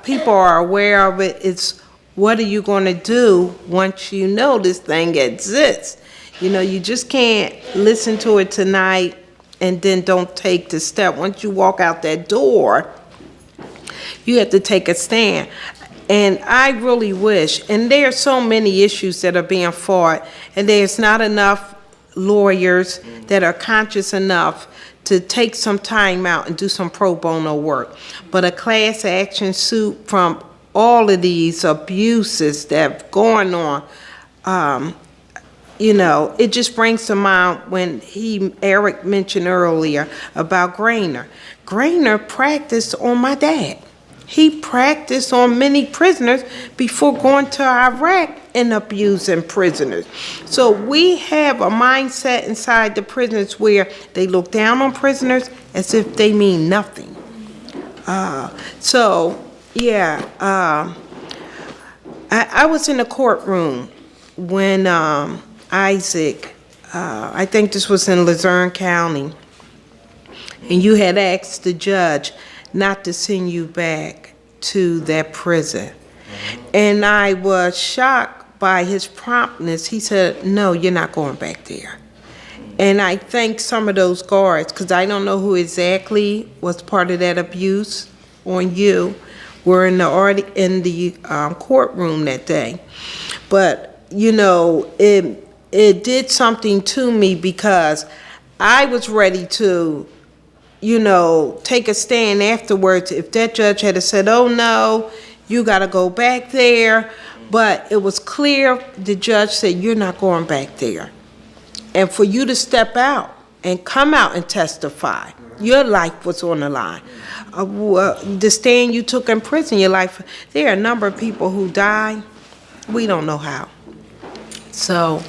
people are aware of it. It's what are you going to do once you know this thing exists? You know, you just can't listen to it tonight and then don't take the step. Once you walk out that door, you have to take a stand. And I really wish, and there are so many issues that are being fought, and there's not enough lawyers that are conscious enough to take some time out and do some pro bono work. But a class action suit from all of these abuses that have gone on, you know, it just brings to mind when Eric mentioned earlier about Grainer. Grainer practiced on my dad. He practiced on many prisoners before going to Iraq and abusing prisoners. So we have a mindset inside the prisons where they look down on prisoners as if they mean nothing. I was in the courtroom when Isaac, I think this was in Luzerne County, and you had asked the judge not to send you back to that prison. And I was shocked by his promptness. He said, no, you're not going back there. And I thank some of those guards, because I don't know who exactly was part of that abuse on you, were in the courtroom that day. But, you know, it did something to me, because I was ready to, you know, take a stand afterwards if that judge had said, oh no, you got to go back there. But it was clear the judge said, you're not going back there. And for you to step out and come out and testify, your life was on the line. The stand you took in prison, your life, there are a number of people who died. We don't know how. So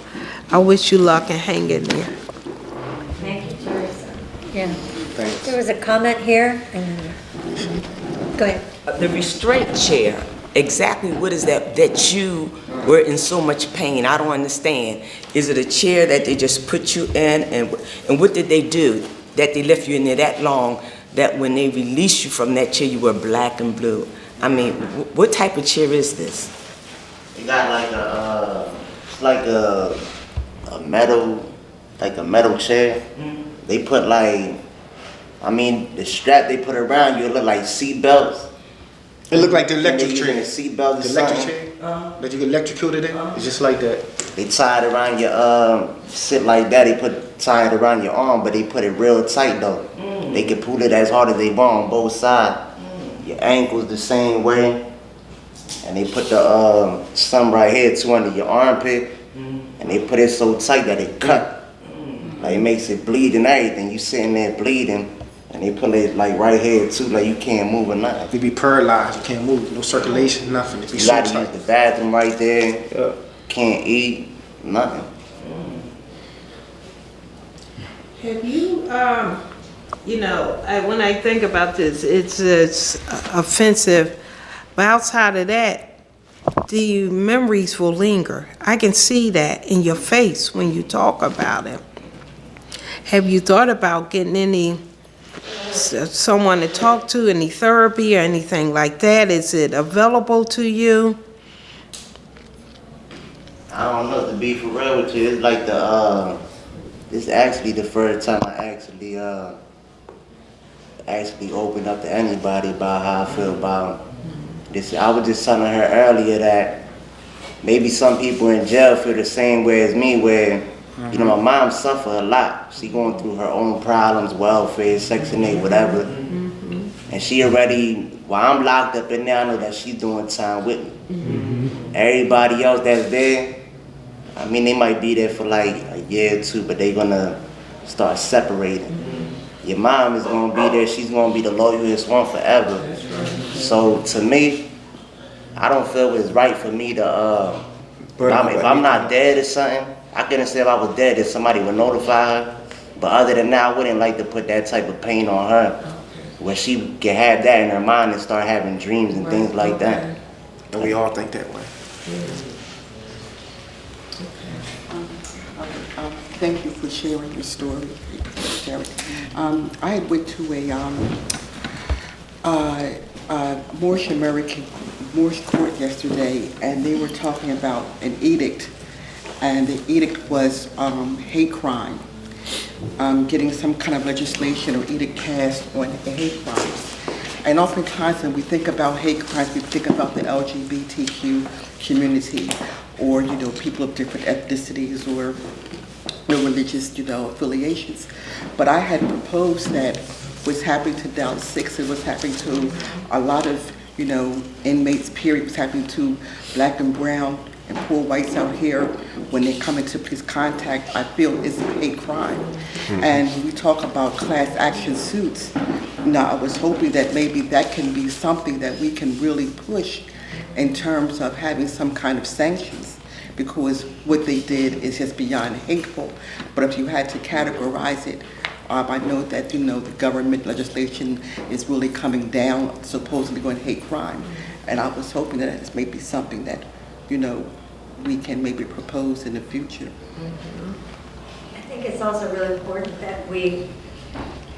I wish you luck and hang in there. Thank you, Teresa. Yeah. Thanks. There was a comment here, and go ahead. The restraint chair, exactly what is that you were in so much pain? I don't understand. Is it a chair that they just put you in, and what did they do that they left you in there that long, that when they released you from that chair you were black and blue? I mean, what type of chair is this? It got like a metal chair. Mm-hmm. They put the strap they put around you, it look like seat belts. It looked like the electric chair. The seat belt, the electric chair that you get electrocuted in. It's just like that. They tie it around your sit like that. They tie it around your arm, but they put it real tight though. Mm. They can pull it as hard as they want on both sides. Mm. Your ankles the same way, and they put the some right here too under your armpit, and they put it so tight that it cut. Like it makes it bleed and everything. You sitting there bleeding. And they put it like right here too, like you can't move or nothing. You be paralyzed, you can't move, no circulation, nothing. You gotta use the bathroom right there. Yeah. Can't eat, nothing. Have you, you know, when I think about this, it's offensive, but outside of that, the memories will linger. I can see that in your face when you talk about it. Have you thought about getting someone to talk to, any therapy or anything like that? Is it available to you? I don't know, to be for real with you, it's like This is actually the first time I actually opened up to anybody about how I feel about this. I was just telling her earlier that maybe some people in jail feel the same way as me, where, you know, my mom suffered a lot. She going through her own problems, welfare, Section 8, whatever. And she already, while I'm locked up in there, I know that she's doing time with me. Everybody else that's there, I mean, they might be there for like a year or two, but they're gonna start separating. Your mom is gonna be there, she's gonna be the loyalist one forever. So to me, I don't feel it's right for me to, if I'm not dead or something, I couldn't say if I was dead that somebody would notify her. But other than that, I wouldn't like to put that type of pain on her, where she can have that in her mind and start having dreams and things like that. And we all think that way. Thank you for sharing your story, Derrick. I went to a Moorish court yesterday, and they were talking about an edict, and the edict was hate crime, getting some kind of legislation or edict passed on hate crimes. And oftentimes when we think about hate crimes, we think about the LGBTQ community, or, you know, people of different ethnicities or religious, you know, affiliations. But I had proposed that what's happening to Dallas 6 and what's happening to a lot of, you know, inmates, period, what's happening to black and brown and poor whites out here when they come into police contact, I feel is a hate crime. And when we talk about class action suits, now I was hoping that maybe that can be something that we can really push in terms of having some kind of sanctions, because what they did is just beyond hateful. But if you had to categorize it, I know that, you know, the government legislation is really coming down supposedly on hate crime. And I was hoping that it's maybe something that, you know, we can maybe propose in the future. I think it's also really important that we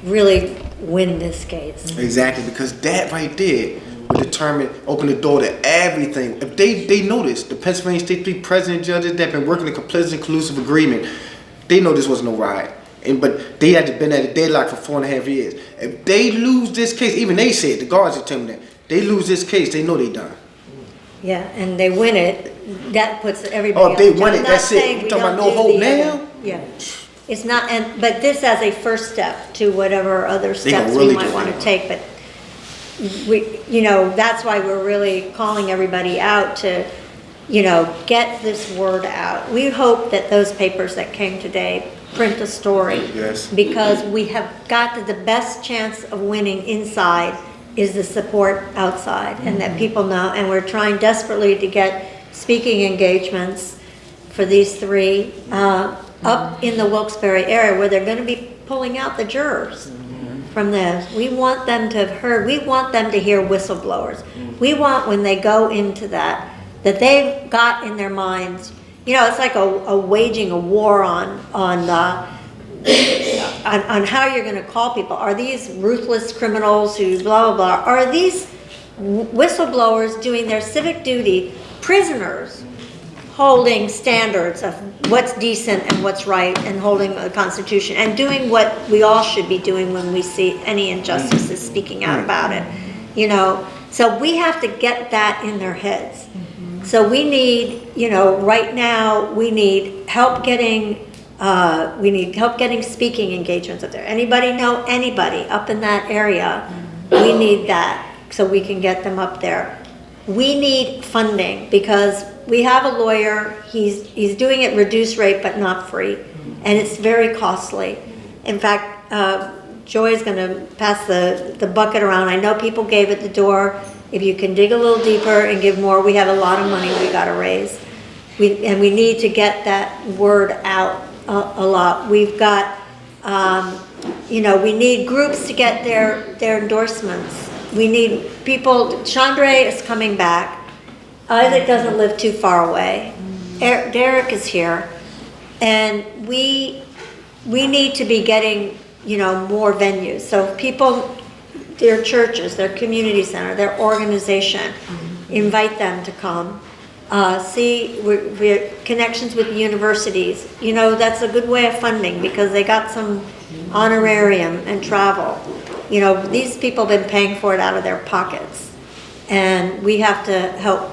really win this case. Exactly, because that right there would determine, open the door to everything. If they notice, the Pennsylvania State 3 president judges that have been working a complicit inclusive agreement, they know this was no riot. But they had been at a deadlock for 4.5 years. If they lose this case, even they said, the guards are telling them that, they lose this case, they know they done. Yeah, and they win it, that puts everybody Oh, if they win it, that's it. You talking about no hope now? Yeah. It's not, but this as a first step to whatever other steps really we might want to take, but you know, that's why we're really calling everybody out to, you know, get this word out. We hope that those papers that came today print the story. Yes. Because we have got the best chance of winning inside is the support outside, and that people know, and we're trying desperately to get speaking engagements for these three up in the Wilkes-Barre area, where they're going to be pulling out the jurors from this. We want them to have heard, we want them to hear whistleblowers. We want, when they go into that they've got in their minds, you know, it's like a waging a war on how you're going to call people. Are these ruthless criminals who blah, blah, blah? Are these whistleblowers doing their civic duty, prisoners holding standards of what's decent and what's right, and holding the Constitution, and doing what we all should be doing when we see any injustices, speaking out about it, you know? So we have to get that in their heads. So we need, you know, right now, we need help getting speaking engagements up there. Anybody know anybody up in that area? We need that so we can get them up there. We need funding, because we have a lawyer, he's doing it reduced rate but not free, and it's very costly. In fact, Joy's gonna pass the bucket around. I know people gave at the door. If you can dig a little deeper and give more, we have a lot of money we gotta raise. And we need to get that word out a lot. We've got, you know, we need groups to get their endorsements. We need people. Chandra is coming back. Isaac doesn't live too far away. Derrick is here. And we need to be getting, you know, more venues. So people, their churches, their community center, their organization, invite them to come. we're connections with universities. You know, that's a good way of funding because they got some honorarium and travel. You know, these people have been paying for it out of their pockets, and we have to help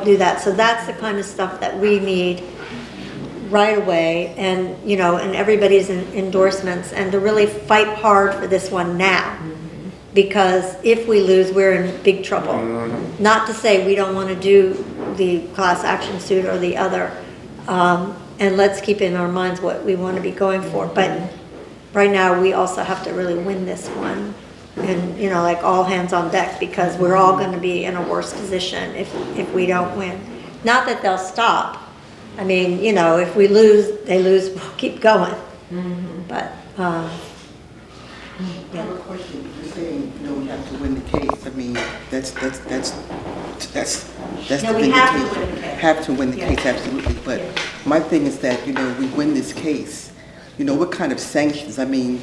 do that. So that's the kind of stuff that we need right away, and you know, and everybody's endorsements, and to really fight hard for this one now, because if we lose, we're in big trouble. Not to say we don't want to do the class action suit or the other, and let's keep in our minds what we want to be going for. But right now, we also have to really win this one, and you know, like all hands on deck, because we're all going to be in a worse position if we don't win. Not that they'll stop. I mean, you know, if we lose, they lose. We'll keep going. But I have a question. You're saying, you know, we have to win the case. I mean, that's No, the we have to win the case. Have to win the Yes. case, absolutely. But Yes. my thing is that, you know, we win this case. You know, what kind of sanctions? I mean,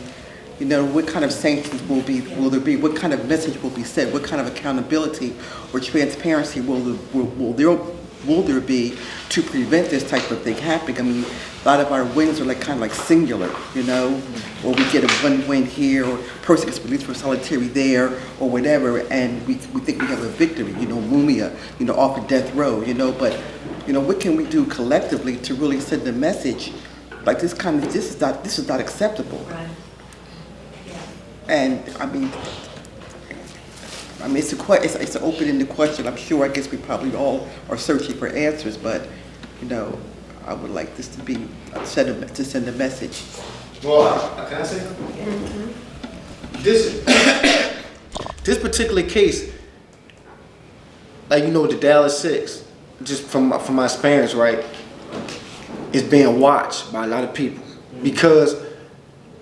you know, what kind of sanctions will there be? What kind of message will be said? What kind of accountability or transparency will there be to prevent this type of thing happening? I mean, a lot of our wins are like kind of like singular, you know, or we get a one win here, or person gets released from solitary there, or whatever, and we think we have a victory, you know, Mumia, you know, off of death row, you know, but, you know, what can we do collectively to really send a message like this is not acceptable. right. And I mean, it's an open-ended question. I'm sure, I guess we probably all are searching for answers, but, you know, I would like this to be to send a message. Well, can I say something? This particular case, like, you know, the Dallas 6, just from my experience, right, is being watched by a lot of people because,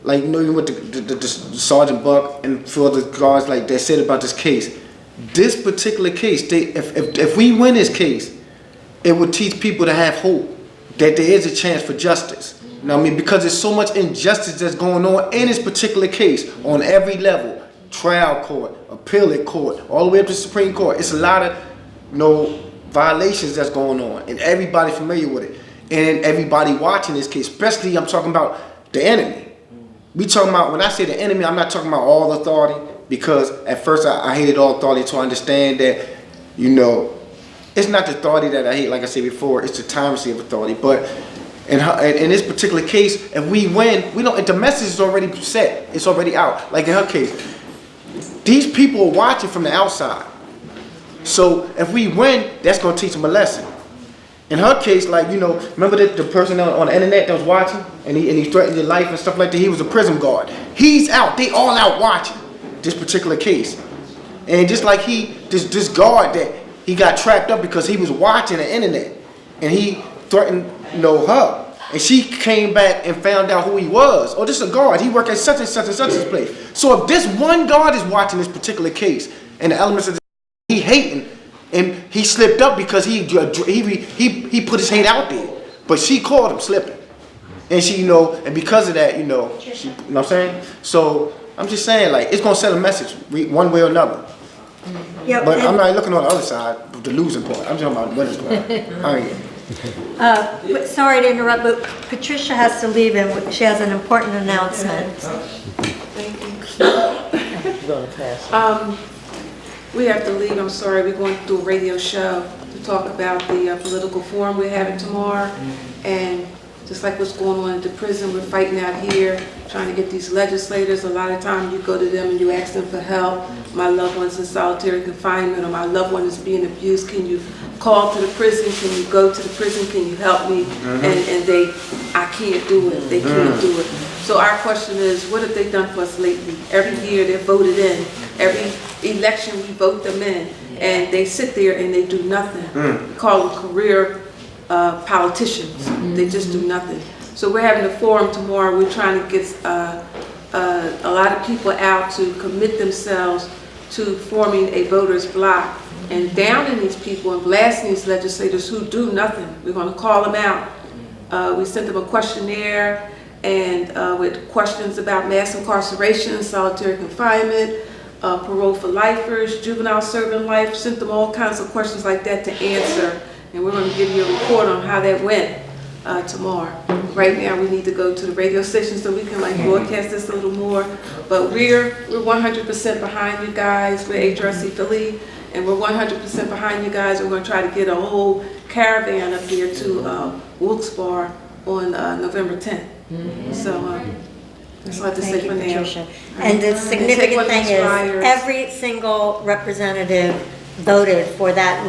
like, you know, you went to the Sergeant Buck and for the guards, like, they said about this case. This particular case, if we win this case, it would teach people to have hope that there is a chance for justice. You know what I mean? Because there's so much injustice that's going on in this particular case on every level. Trial court, appellate court, all the way up to the Supreme Court. It's a lot of, you know, violations that's going on, and everybody familiar with it. And everybody watching this case, especially I'm talking about the enemy. We talking about, when I say the enemy, I'm not talking about all authority, because at first I hated all authority to understand that, you know, it's not the authority that I hate, like I said before, it's the tyranny of authority. But in this particular case, if we win, the message is already set, it's already out. Like in her case, these people are watching from the outside. So if we win, that's gonna teach them a lesson. In her case, like, you know, remember the person on the internet that was watching, and he threatened your life and stuff like that? He was a prison guard. He's out. They all out watching this particular case. And just like this guard that he got trapped up because he was watching the internet, and he threatened, you know, her. And she came back and found out who he was. Oh, this is a guard. He worked at such and such and such a place. So if this one guard is watching this particular case, and the elements of the he hating, and he slipped up because he put his hate out there, but she caught him slipping, and she, you know, and because of that, you know, she, you know what I'm saying? So I'm just saying, like, it's gonna send a message one way or another. Yeah, But I'm not looking on the other side, the losing part. I'm talking about the winning part. But sorry to interrupt, but Patricia has to leave, and she has an important announcement. We have to leave, I'm sorry, we're going to do a radio show to talk about the political forum we're having tomorrow. And just like what's going on at the prison, we're fighting out here, trying to get these legislators. A lot of times you go to them and you ask them for help. My loved one's in solitary confinement, or my loved one is being abused. Can you call to the prison? Can you go to the prison? Can you help me? And I can't do it. They can't do it. So our question is, what have they done for us lately? Every year they're voted in. Every election we vote them in. And they sit there and they do nothing. We call them career politicians. They just do nothing. So we're having a forum tomorrow. We're trying to get a lot of people out to commit themselves to forming a voters bloc and downing these people and blasting these legislators who do nothing. We're going to call them out. We sent them a questionnaire and with questions about mass incarceration, solitary confinement, parole for lifers, juvenile serving life, sent them all kinds of questions like that to answer. and we're going to give you a report on how that went tomorrow. Right now, we need to go to the radio station so we can like broadcast this a little more. But we're 100% behind you guys. We're HRC Philly, and we're 100% behind you guys. We're going to try to get a whole caravan up here to Wilkes-Barre on November 10th. So that's what I have to say for now. Patricia. And the significant thing is, every single representative voted for that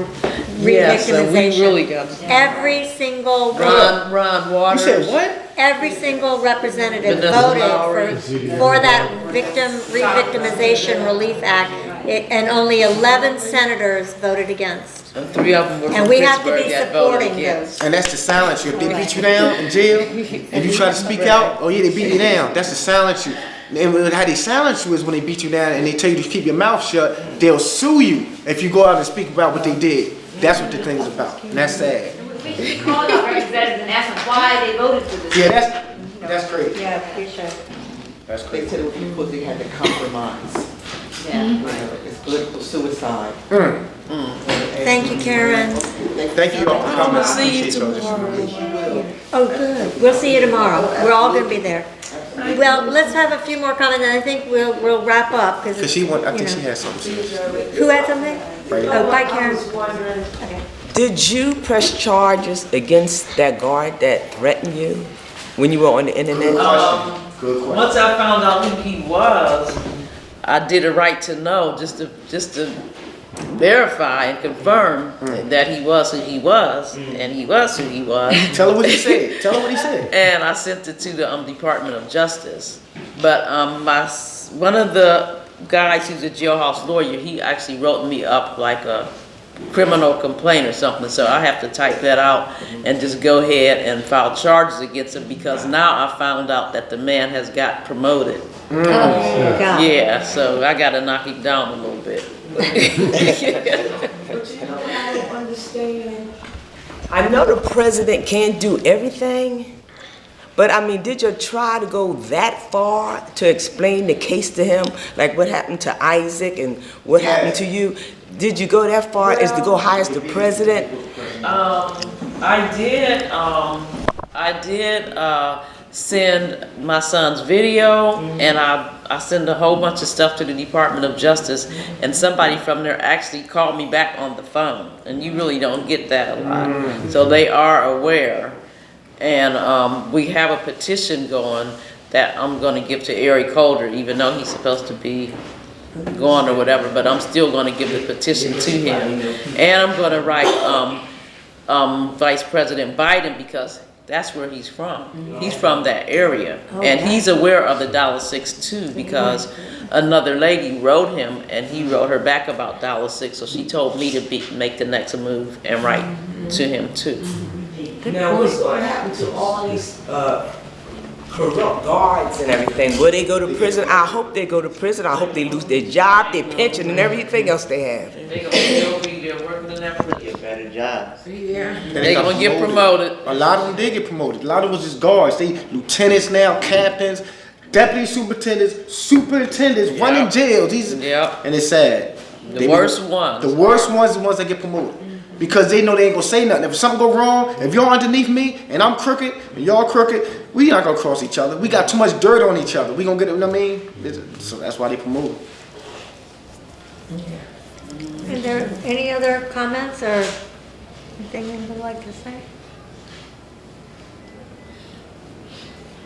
Yeah, so we re-victimization. really got Every single Ron Waters. You said what? Every single representative Vanessa Lowry. voted for that Re-Victimization Relief Act, and only 11 senators voted against. And 3 of them were from And we have to be Pittsburgh that voted supporting against. those. And that's to silence you. If they beat you down in jail, and you try to speak out, oh yeah, they beat you down. That's to silence you. And how they silence you is when they beat you down and they tell you to keep your mouth shut. They'll sue you if you go out and speak about what they did. That's what the thing is about. And that's sad. We called our representatives and asked them why they voted for this. Yeah, that's crazy. Yeah, appreciate it. That's They crazy. said it was people they had to compromise. Yeah. You know, it's political suicide. Thank you, Karen. Thank you all for coming. see you Appreciate y'all. Oh, good. We'll see you tomorrow. We're all gonna be there. Well, let's have a few more comments, and I think we'll wrap up, because Cause I think she has something to say. Who had something? Right. Oh, bye, Karen. Okay. Did you press charges against that guard that threatened you when you were on the internet? Good question. Once I found out who he was, I did a right to know, just to verify and confirm that he was who he was, and he was who he was. Tell her what he said. Tell her what he said. And I sent it to the Department of Justice. But one of the guys who's a jailhouse lawyer, he actually wrote me up like a criminal complaint or something. So I have to type that out and just go ahead and file charges against him, because now I found out that the man has got promoted. Oh, God. Yeah, so I got to knock him down a little bit. But you know what I don't understand? I know the president can't do everything, but I mean, did you try to go that far to explain the case to him? Like what happened to Isaac and what happened to you? Did you go that far as to go high as the president? I did send my son's video, and I sent a whole bunch of stuff to the Department of Justice, and somebody from there actually called me back on the phone, and you really don't get that a lot. So they are aware, and we have a petition going that I'm going to give to Eric Holder, even though he's supposed to be gone or whatever, but I'm still going to give the petition to him, and I'm going to write Vice President Biden, because that's where he's from. He's from that area. And he's aware of the $6 too, because another lady wrote him, and he wrote her back about $6. So she told me to make the next move and write to him too. Now, what's going to happen to all these corrupt guards and everything? Will they go to prison? I hope they go to prison. I hope they lose their job, their pension, and everything else they have. They're going to still be there working in that prison. Get better jobs. Yeah. They're going to get promoted. A lot of them did get promoted. A lot of them was just guards. They lieutenants now, captains, deputy superintendents, running jails. And it's sad. The worst ones. The worst ones are the ones that get promoted. Because they know they ain't gonna say nothing. If something go wrong, if y'all underneath me and I'm crooked and y'all crooked, we not gonna cross each other. We got too much dirt on each other. We gonna get it, you know what I mean? So that's why they promote. Is there any other comments or anything you would like to say?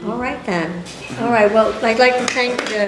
All right then. All right, well, I'd like to thank the